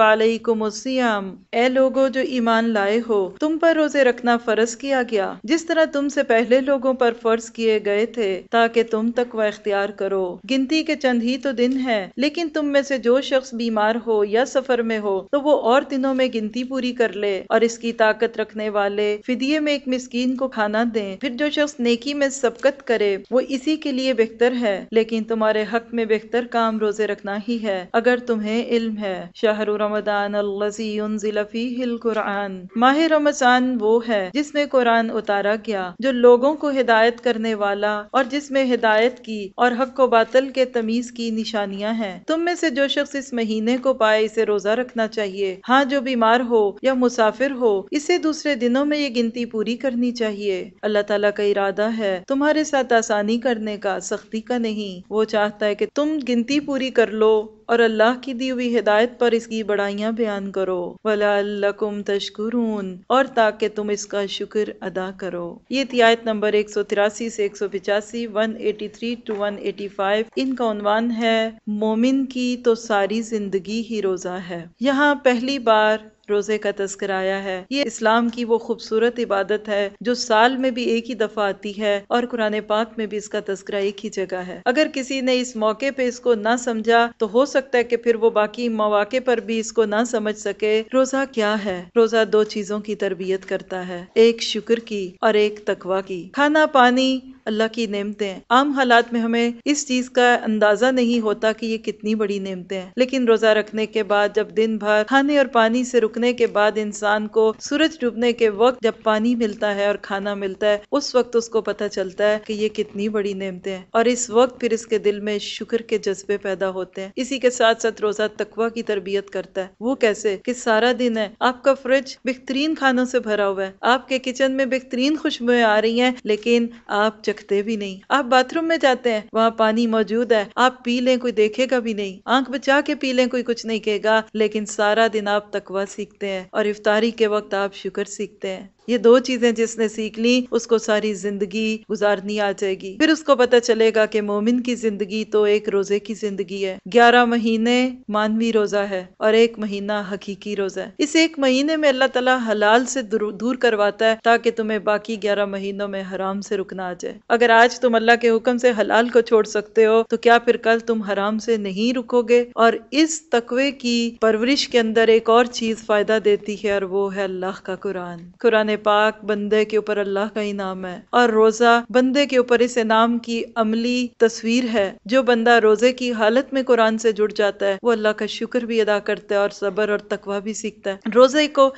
علیکم الصیام، اے لوگو جو ایمان لائے ہو، تم پر روزے رکھنا فرض کیا گیا جس طرح تم سے پہلے لوگوں پر فرض کیے گئے تھے تاکہ تم تقوی اختیار کرو۔ گنتی کے چند ہی تو دن ہے، لیکن تم میں سے جو شخص بیمار ہو یا سفر میں ہو تو وہ اور دنوں میں گنتی پوری کر لے، اور اس کی طاقت رکھنے والے فدیے میں ایک مسکین کو کھانا دیں۔ پھر جو شخص نیکی میں سبقت کرے وہ اسی کے لیے بہتر ہے، لیکن تمہارے حق میں بہتر کام روزے رکھنا ہی ہے اگر تمہیں علم ہے۔ شہر رمضان الذی انزل فیہ القرآن، ماہ رمضان وہ ہے جس میں قرآن اتارا گیا، جو لوگوں کو ہدایت کرنے والا اور جس میں ہدایت کی اور حق و باطل کے تمیز کی نشانیاں ہیں۔ تم میں سے جو شخص اس مہینے کو پائے اسے روزہ رکھنا چاہیے، ہاں جو بیمار ہو یا مسافر ہو اسے دوسرے دنوں میں یہ گنتی پوری کرنی چاہیے۔ اللہ تعالیٰ کا ارادہ ہے تمہارے ساتھ آسانی کرنے کا، سختی کا نہیں۔ وہ چاہتا ہے کہ تم گنتی پوری کر لو اور اللہ کی دی ہوئی ہدایت پر اس کی بڑائیاں بیان کرو۔ وَلَعَلَّكُمْ تَشْكُرُونَ، اور تاکہ تم اس کا شکر ادا کرو۔ یہ تھی آیت نمبر 183 سے 185، 183 to 185۔ ان کا عنوان ہے مومن کی تو ساری زندگی ہی روزہ ہے۔ یہاں پہلی بار روزے کا تذکرہ آیا ہے۔ یہ اسلام کی وہ خوبصورت عبادت ہے جو سال میں بھی ایک ہی دفعہ آتی ہے، اور قرآن پاک میں بھی اس کا تذکرہ ایک ہی جگہ ہے۔ اگر کسی نے اس موقع پہ اس کو نہ سمجھا تو ہو سکتا ہے کہ پھر وہ باقی مواقع پر بھی اس کو نہ سمجھ سکے۔ روزہ کیا ہے؟ روزہ دو چیزوں کی تربیت کرتا ہے، ایک شکر کی اور ایک تقوی کی۔ کھانا پانی اللہ کی نعمتیں، عام حالات میں ہمیں اس چیز کا اندازہ نہیں ہوتا کہ یہ کتنی بڑی نعمتیں ہیں، لیکن روزہ رکھنے کے بعد جب دن بھر کھانے اور پانی سے رکنے کے بعد انسان کو سورج ڈوبنے کے وقت جب پانی ملتا ہے اور کھانا ملتا ہے، اس وقت اس کو پتہ چلتا ہے کہ یہ کتنی بڑی نعمتیں ہیں، اور اس وقت پھر اس کے دل میں شکر کے جذبے پیدا ہوتے ہیں۔ اسی کے ساتھ ساتھ روزہ تقوی کی تربیت کرتا ہے۔ وہ کیسے؟ کہ سارا دن ہے آپ کا فریج بہترین کھانوں سے بھرا ہوا ہے، آپ کے کچن میں بہترین خوشبوئیں آ رہی ہیں، لیکن آپ چکھتے بھی نہیں۔ آپ باتھ روم میں جاتے ہیں، وہاں پانی موجود ہے، آپ پی لیں کوئی دیکھے گا بھی نہیں، آنکھ بچا کے پی لیں کوئی کچھ نہیں کہے گا، لیکن سارا دن آپ تقوی سیکھتے ہیں، اور افطاری کے وقت آپ شکر سیکھتے ہیں۔ یہ دو چیزیں جس نے سیکھ لی اس کو ساری زندگی گزارنی آ جائے گی۔ پھر اس کو پتہ چلے گا کہ مومن کی زندگی تو ایک روزے کی زندگی ہے۔ 11 مہینے مانوی روزہ ہے اور ایک مہینہ حقیقی روزہ ہے۔ اس ایک مہینے میں اللہ تعالیٰ حلال سے دور کرواتا ہے تاکہ تمہیں باقی 11 مہینوں میں حرام سے رکنا آ جائے۔ اگر آج تم اللہ کے حکم سے حلال کو چھوڑ سکتے ہو تو کیا پھر کل تم حرام سے نہیں رکو گے؟ اور اس تقوی کی پرورش کے اندر ایک اور چیز فائدہ دیتی ہے، اور وہ ہے اللہ کا قرآن۔ قرآن پاک بندے کے اوپر اللہ کا انعام ہے، اور روزہ بندے کے اوپر اس انعام کی عملی تصویر ہے۔ جو بندہ روزے کی حالت میں قرآن سے جڑ جاتا ہے وہ اللہ کا شکر بھی ادا کرتا ہے اور صبر اور تقوی بھی سیکھتا ہے۔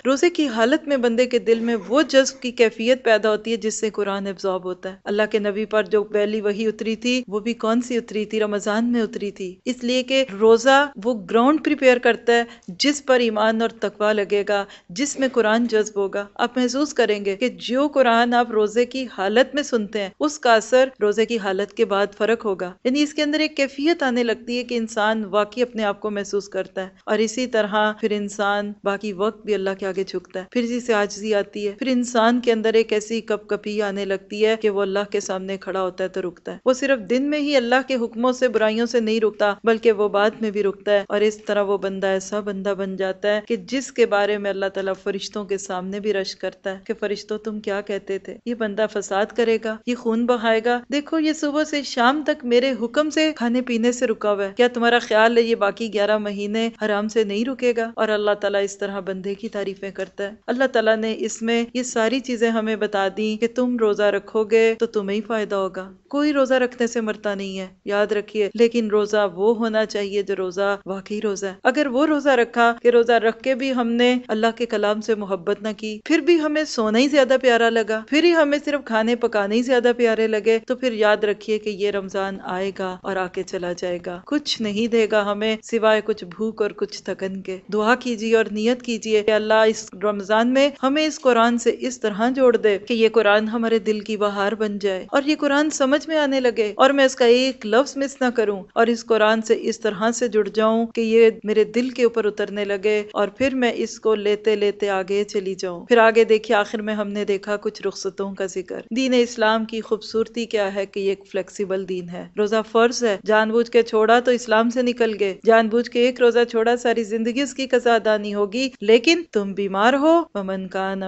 روزے کی حالت میں بندے کے دل میں وہ جذب کی کیفیت پیدا ہوتی ہے جس سے قرآن ابزارب ہوتا ہے۔ اللہ کے نبی پر جو پہلی وحی اتری تھی وہ بھی کون سی اتری تھی؟ رمضان میں اتری تھی، اس لیے کہ روزہ وہ گراؤنڈ پریپیئر کرتا ہے جس پر ایمان اور تقوی لگے گا، جس میں قرآن جذب ہوگا۔ آپ محسوس کریں گے کہ جو قرآن آپ روزے کی حالت میں سنتے ہیں اس کا اثر روزے کی حالت کے بعد فرق ہوگا، یعنی اس کے اندر ایک کیفیت آنے لگتی ہے کہ انسان واقعی اپنے آپ کو محسوس کرتا ہے، اور اسی طرح پھر انسان باقی وقت بھی اللہ کے آگے جھکتا ہے، پھر اسی سے عاجزی آتی ہے، پھر انسان کے اندر ایک ایسی کپ کپی آنے لگتی ہے کہ وہ اللہ کے سامنے کھڑا ہوتا ہے تو رکتا ہے۔ وہ صرف دن میں ہی اللہ کے حکموں سے برائیوں سے نہیں رکتا بلکہ وہ بعد میں بھی رکتا ہے، اور اس طرح وہ بندہ ایسا بندہ بن جاتا ہے کہ جس کے بارے میں اللہ تعالیٰ فرشتوں کے سامنے بھی رشک کرتا ہے کہ فرشتوں تم کیا کہتے تھے؟ یہ بندہ فساد کرے گا، یہ خون بہائے گا، دیکھو یہ صبح سے شام تک میرے حکم سے کھانے پینے سے رکا ہوا ہے، کیا تمہارا خیال ہے یہ باقی 11 مہینے حرام سے نہیں رکے گا؟ اور اللہ تعالیٰ اس طرح بندے کی تعریفیں کرتا ہے۔ اللہ تعالیٰ نے اس میں یہ ساری چیزیں ہمیں بتا دی کہ تم روزہ رکھو گے تو تمہیں ہی فائدہ ہوگا۔ کوئی روزہ رکھنے سے مرتا نہیں ہے، یاد رکھیے، لیکن روزہ وہ ہونا چاہیے جو روزہ واقعی روزہ ہے۔ اگر وہ روزہ رکھا کہ روزہ رکھ کے بھی ہم نے اللہ کے کلام سے محبت نہ کی، پھر بھی ہمیں سونا ہی زیادہ پیارا لگا، پھر ہی ہمیں صرف کھانے پکانے ہی زیادہ پیارے لگے، تو پھر یاد رکھیے کہ یہ رمضان آئے گا اور آ کے چلا جائے گا، کچھ نہیں دے گا ہمیں سوائے کچھ بھوک اور کچھ تھکن کے۔ دعا کیجیے اور نیت کیجیے کہ اللہ اس رمضان میں ہمیں اس قرآن سے اس طرح جوڑ دے کہ یہ قرآن ہمارے دل کی بہار بن جائے اور یہ قرآن سمجھ میں آنے لگے، اور میں اس کا ایک لفظ مس نہ کروں، اور اس قرآن سے اس طرح سے جڑ جاؤں کہ یہ میرے دل کے اوپر اترنے لگے، اور پھر میں اس کو لیتے لیتے آگے چلی جاؤں۔ پھر آگے دیکھیے آخر میں ہم نے دیکھا کچھ رخصتوں کا ذکر۔ دین اسلام کی خوبصورتی کیا ہے کہ یہ ایک فلیکسیبل دین ہے۔ روزہ فرض ہے، جان بوجھ کے چھوڑا تو اسلام سے نکل گئے، جان بوجھ کے ایک روزہ چھوڑا ساری زندگی اس کی قضا ادا نہیں ہوگی، لیکن تم بیمار ہو ومن کان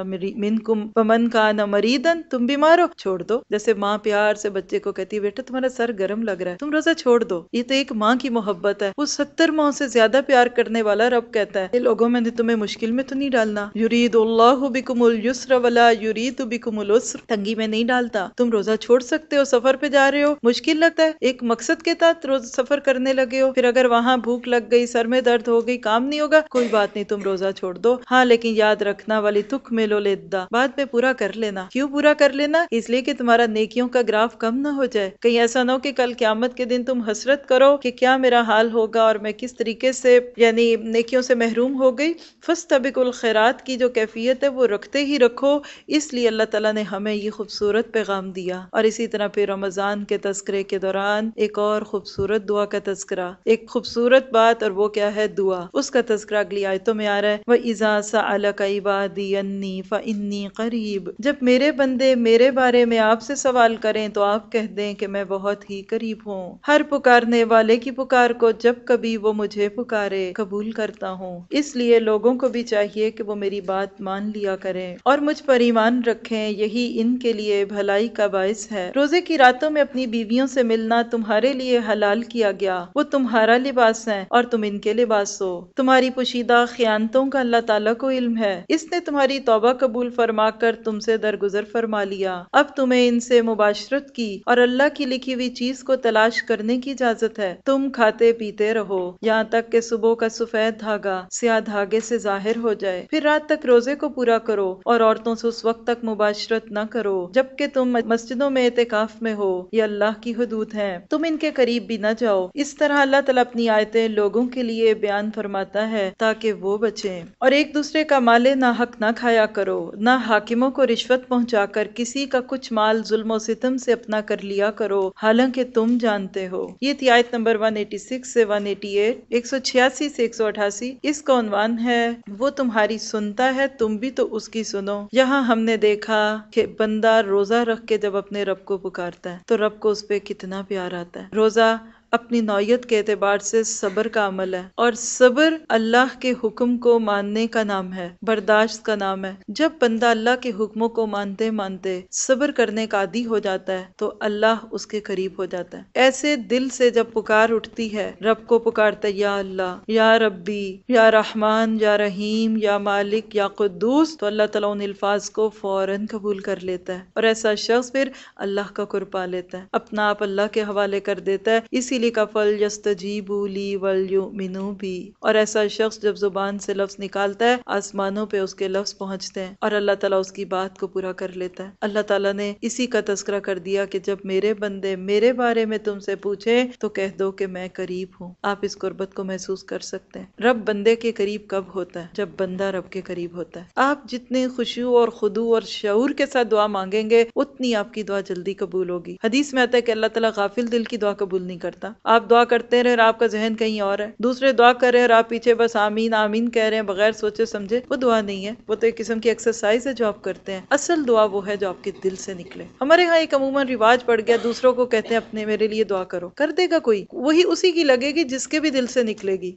مریضا، تم بیمار ہو چھوڑ دو۔ جیسے ماں پیار سے بچے کو کہتی ہے بیٹا تمہارا سر گرم لگ رہا ہے تم روزہ چھوڑ دو، یہ تو ایک ماں کی محبت ہے، وہ 70 ماں سے زیادہ پیار کرنے والا رب کہتا ہے یہ لوگوں میں نے تمہیں مشکل میں تو نہیں ڈالنا، یرید اللہ بکم اليسر ولا یرید بکم العسر، تنگی میں نہیں ڈالتا، تم روزہ چھوڑ سکتے ہو، سفر پہ جا رہے ہو، مشکل لگتا ہے، ایک مقصد کے تحت روز سفر کرنے لگے ہو، پھر اگر وہاں بھوک لگ گئی، سر میں درد ہو گئی، کام نہیں ہوگا، کوئی بات نہیں تم روزہ چھوڑ دو، ہاں لیکن یاد رکھنا والی تکملوا العدہ، بعد میں پورا کر لینا۔ کیوں پورا کر لینا؟ اس لیے کہ تمہارا نیکیوں کا گراف کم نہ ہو جائے، کہیں ایسا نہ ہو کہ کل قیامت کے دن تم حسرت کرو کہ کیا میرا حال ہوگا اور میں کس طریقے سے یعنی نیکیوں سے محروم ہو گئی۔ فاستبقوا الخیرات کی جو کیفیت ہے وہ رکھتے ہی رکھو، اس لیے اللہ تعالیٰ نے ہمیں یہ خوبصورت پیغام دیا۔ اور اسی طرح پھر رمضان کے تذکرے کے دوران ایک اور خوبصورت دعا کا تذکرہ، ایک خوبصورت بات، اور وہ کیا ہے؟ دعا، اس کا تذکرہ اگلی آیتوں میں آ رہا ہے وَإِذَا سَأَلَكَ عِبَادِي عَنِّي فَإِنِّي قَرِيبٌ، جب میرے بندے میرے بارے میں آپ سے سوال کریں تو آپ کہہ دیں کہ میں بہت ہی قریب ہوں، ہر پکارنے والے کی پکار کو جب کبھی وہ مجھے پکارے قبول کرتا ہوں۔ اس لیے لوگوں کو بھی چاہیے کہ وہ میری بات مان لیا کریں اور مجھ پر ایمان رکھیں، یہی ان کے لیے بھلائی کا باعث ہے۔ روزے کی راتوں میں اپنی بیویوں سے ملنا تمہارے لیے حلال کیا گیا، وہ تمہارا لباس ہیں اور تم ان کے لباس ہو، تمہاری پوشیدہ خیانتوں کا اللہ تعالیٰ کو علم ہے، اس نے تمہاری توبہ قبول فرما کر تم سے درگزر فرما لیا، اب تمہیں ان سے مباشرت کی اور اللہ کی لکھی ہوئی چیز کو تلاش کرنے کی اجازت ہے، تم کھاتے پیتے رہو یہاں تک کہ صبح کا سفید دھاگا سیاہ دھاگے سے ظاہر ہو جائے، پھر رات تک روزے کو پورا کرو اور عورتوں سے اس وقت تک مباشرت نہ کرو جبکہ تم مسجدوں میں اعتکاف میں ہو، یہ اللہ کی حدود ہیں، تم ان کے قریب بھی نہ جاؤ۔ اس طرح اللہ تعالیٰ اپنی آیتیں لوگوں کے لیے بیان فرماتا ہے تاکہ وہ بچیں۔ اور ایک دوسرے کا مال ناحق نہ کھایا کرو، نہ حاکموں کو رشوت پہنچا کر کسی کا کچھ مال ظلم و ستم سے اپنا کر لیا کرو، حالانکہ تم جانتے ہو۔ یہ تھی آیت نمبر 186 سے 188، 186 سے 188۔ اس کا عنوان ہے وہ تمہاری سنتا ہے تم بھی تو اس کی سنو۔ یہاں ہم نے دیکھا کہ بندہ روزہ رکھ کے جب اپنے رب کو پکارتا ہے تو رب کو اس پہ کتنا پیار آتا ہے۔ روزہ اپنی نوعیت کے اعتبار سے صبر کا عمل ہے، اور صبر اللہ کے حکم کو ماننے کا نام ہے، برداشت کا نام ہے۔ جب بندہ اللہ کے حکموں کو مانتے مانتے صبر کرنے کا عادی ہو جاتا ہے تو اللہ اس کے قریب ہو جاتا ہے۔ ایسے دل سے جب پکار اٹھتی ہے، رب کو پکارتا ہے یا اللہ، یا ربی، یا رحمان، یا رحیم، یا مالک، یا قدوس، تو اللہ تعالیٰ ان الفاظ کو فوراً قبول کر لیتا ہے، اور ایسا شخص پھر اللہ کا قرب پا لیتا ہے، اپنا آپ اللہ کے حوالے کر دیتا ہے۔ اسی لیے کا فَلْيَسْتَجِيبُوا لِي وَلْيُؤْمِنُوا بِي، اور ایسا شخص جب زبان سے لفظ نکالتا ہے آسمانوں پہ اس کے لفظ پہنچتے ہیں اور اللہ تعالیٰ اس کی بات کو پورا کر لیتا ہے۔ اللہ تعالیٰ نے اسی کا تذکرہ کر دیا کہ جب میرے بندے میرے بارے میں تم سے پوچھیں تو کہہ دو کہ میں قریب ہوں۔ آپ اس قربت کو محسوس کر سکتے ہیں۔ رب بندے کے قریب کب ہوتا ہے؟ جب بندہ رب کے قریب ہوتا ہے۔ آپ جتنے خشوع اور خضوع اور شعور کے ساتھ دعا مانگیں گے اتنی آپ کی دعا جلدی قبول ہوگی۔ حدیث میں آتا ہے کہ اللہ تعالیٰ غافل دل کی دعا قبول نہیں کرتا۔ آپ دعا کرتے رہے اور آپ کا ذہن کہیں اور ہے، دوسرے دعا کر رہے ہیں اور آپ پیچھے بس آمین آمین کہہ رہے ہیں بغیر سوچے سمجھے، وہ دعا نہیں ہے، وہ تو ایک قسم کی ایکسرسائز ہے جو آپ کرتے ہیں۔ اصل دعا وہ ہے جو آپ کے دل سے نکلے۔ ہمارے ہاں ایک عموماً رواج پڑ گیا، دوسروں کو کہتے ہیں اپنے میرے لیے دعا کرو، کر دے گا کوئی، وہی اسی کی لگے گی جس کے بھی دل سے نکلے گی۔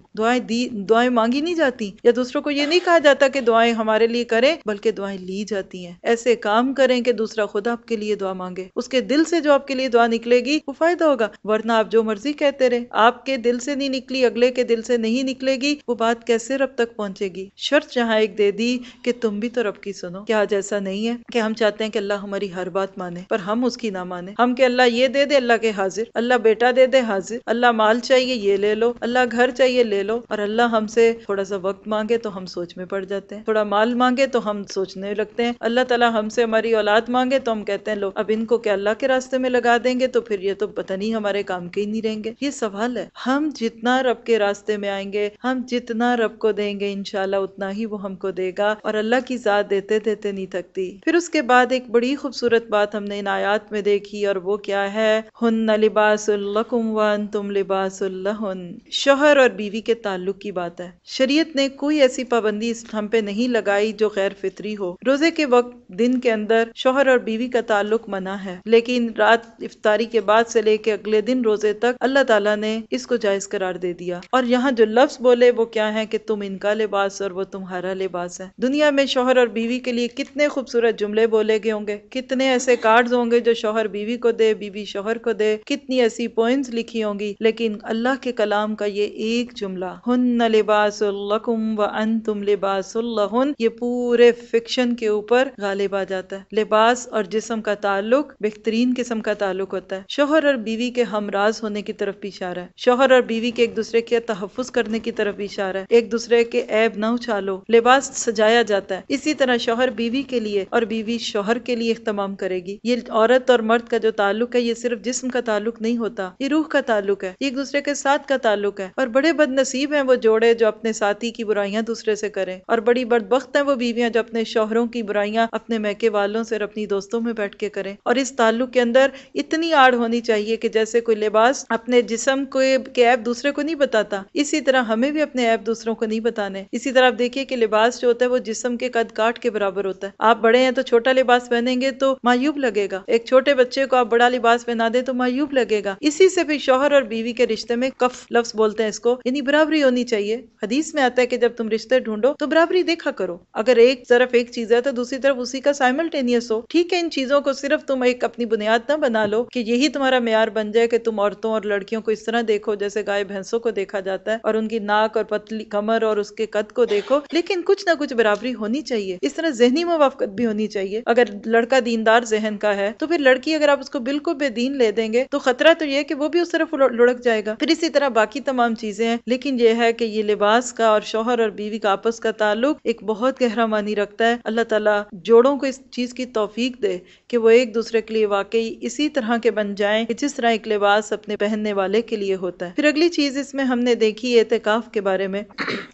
دعائیں مانگی نہیں جاتی، یا دوسروں کو یہ نہیں کہا جاتا کہ دعائیں ہمارے لیے کریں، بلکہ دعائیں لی جاتی ہیں۔ ایسے کام کریں کہ دوسرا خود آپ کے لیے دعا مانگے، اس کے دل سے جو آپ کے لیے دعا نکلے گی وہ فائدہ ہوگا، ورنہ آپ جو مرضی کہتے رہے، آپ کے دل سے نہیں نکلی، اگلے کے دل سے نہیں نکلے گی، وہ بات کیسے رب تک پہنچے گی؟ شرط یہاں ایک دے دی کہ تم بھی تو رب کی سنو۔ کیا آج ایسا نہیں ہے کہ ہم چاہتے ہیں کہ اللہ ہماری ہر بات مانے پر ہم اس کی نہ مانے؟ ہم کہ اللہ یہ دے دے، اللہ کے حاضر، اللہ بیٹا دے دے حاضر، اللہ مال چاہیے یہ لے لو، اللہ گھر چاہیے لے لو، اور اللہ ہم سے تھوڑا سا وقت مانگے تو ہم سوچ میں پڑ جاتے ہیں، تھوڑا مال مانگے تو ہم سوچنے لگتے ہیں، اللہ تعالیٰ ہم سے ہماری اولاد مانگے تو ہم کہتے ہیں لو اب ان کو کیا اللہ کے راستے میں لگا دیں گے تو پھر یہ تو پتہ نہیں ہمارے کام کے ہی نہیں رہیں دیں گے؟ یہ سوال ہے۔ ہم جتنا رب کے راستے میں آئیں گے، ہم جتنا رب کو دیں گے انشاءاللہ اتنا ہی وہ ہم کو دے گا، اور اللہ کی ذات دیتے دیتے نہیں تھکتی۔ پھر اس کے بعد ایک بڑی خوبصورت بات ہم نے ان آیات میں دیکھی، اور وہ کیا ہے؟ ہن لباس لکم وانتم لباس لہن۔ شوہر اور بیوی کے تعلق کی بات ہے۔ شریعت نے کوئی ایسی پابندی ہم پہ نہیں لگائی جو غیر فطری ہو۔ روزے کے وقت دن کے اندر شوہر اور بیوی کا تعلق منع ہے، لیکن رات افطاری کے بعد سے لے کے اگلے دن روزے تک اللہ تعالیٰ نے اس کو جائز قرار دے دیا۔ اور یہاں جو لفظ بولے وہ کیا ہے کہ تم ان کا لباس اور وہ تمہارا لباس ہے۔ دنیا میں شوہر اور بیوی کے لیے کتنے خوبصورت جملے بولے گئے ہوں گے، کتنے ایسے کارڈز ہوں گے جو شوہر بیوی کو دے، بیوی شوہر کو دے، کتنی ایسی پوئمز لکھی ہوں گی، لیکن اللہ کے کلام کا یہ ایک جملہ ہن لباس لکم وانتم لباس لہن، یہ پورے فکشن کے اوپر غالب آ جاتا ہے۔ لباس اور جسم کا تعلق بہترین قسم کا تعلق ہوتا ہے۔ شوہر اور بیوی کے ہمراز ہونے کی طرف بھی اشارہ ہے، شوہر اور بیوی کے ایک دوسرے کے تحفظ کرنے کی طرف بھی اشارہ ہے، ایک دوسرے کے عیب نہ اچھالو، لباس سجایا جاتا ہے۔ اسی طرح شوہر بیوی کے لیے اور بیوی شوہر کے لیے اہتمام کرے گی۔ یہ عورت اور مرد کا جو تعلق ہے یہ صرف جسم کا تعلق نہیں ہوتا، یہ روح کا تعلق ہے، یہ ایک دوسرے کے ساتھ کا تعلق ہے۔ اور بڑے بد نصیب ہیں وہ جوڑے جو اپنے ساتھی کی برائیاں دوسرے سے کریں، اور بڑی بدبخت ہیں وہ بیویاں جو اپنے شوہروں کی برائیاں اپنے میکے والوں سے اور اپنی دوستوں میں بیٹھ کے کریں۔ اور اس تعلق کے اندر اتنی آڑ ہونی چاہیے کہ جیسے کوئی لباس اپنے جسم کے عیب دوسرے کو نہیں بتاتا، اسی طرح ہمیں بھی اپنے عیب دوسروں کو نہیں بتانے۔ اسی طرح آپ دیکھیے کہ لباس جو ہوتا ہے وہ جسم کے قد کاٹ کے برابر ہوتا ہے۔ آپ بڑے ہیں تو چھوٹا لباس پہنیں گے تو معیوب لگے گا، ایک چھوٹے بچے کو آپ بڑا لباس پہنا دیں تو معیوب لگے گا۔ اسی سے بھی شوہر اور بیوی کے رشتے میں کف لفظ بولتے ہیں اس کو، یعنی برابری ہونی چاہیے۔ حدیث میں آتا ہے کہ جب تم رشتے ڈھونڈو تو برابری دیکھا کرو، اگر ایک طرف ایک چیز ہے تو دوسری طرف اسی کا سائملٹینیس ہو۔ ٹھیک ہے، ان چیزوں کو صرف تم ایک اپنی بنیاد نہ بنا لو کہ یہی تمہارا معیار بن جائے کہ تم عورتوں اور لڑکیوں کو اس طرح دیکھو جیسے گائے بھینسوں کو دیکھا جاتا ہے، اور ان کی ناک اور پتلی کمر اور اس کے قد کو دیکھو، لیکن کچھ نہ کچھ برابری ہونی چاہیے۔ اس طرح ذہنی موافقت بھی ہونی چاہیے۔ اگر لڑکا دیندار ذہن کا ہے تو پھر لڑکی اگر آپ اس کو بالکل بے دین لے دیں گے تو خطرہ تو یہ ہے کہ وہ بھی اس طرف لڑک جائے گا۔ پھر اسی طرح باقی تمام چیزیں ہیں، لیکن یہ ہے کہ یہ لباس کا اور شوہر اور بیوی کا آپس کا تعلق ایک بہت گہرا معنی رکھتا ہے۔ اللہ تعالیٰ جوڑوں کو اس چیز کی توفیق دے کہ وہ ایک دوسرے کے لیے واقعی اسی طرح کے بن جائیں کہ جس طرح ایک لباس اپنے پہننے والے کے لیے ہوتا ہے۔ پھر اگلی چیز اس میں ہم نے دیکھی اعتکاف کے بارے میں۔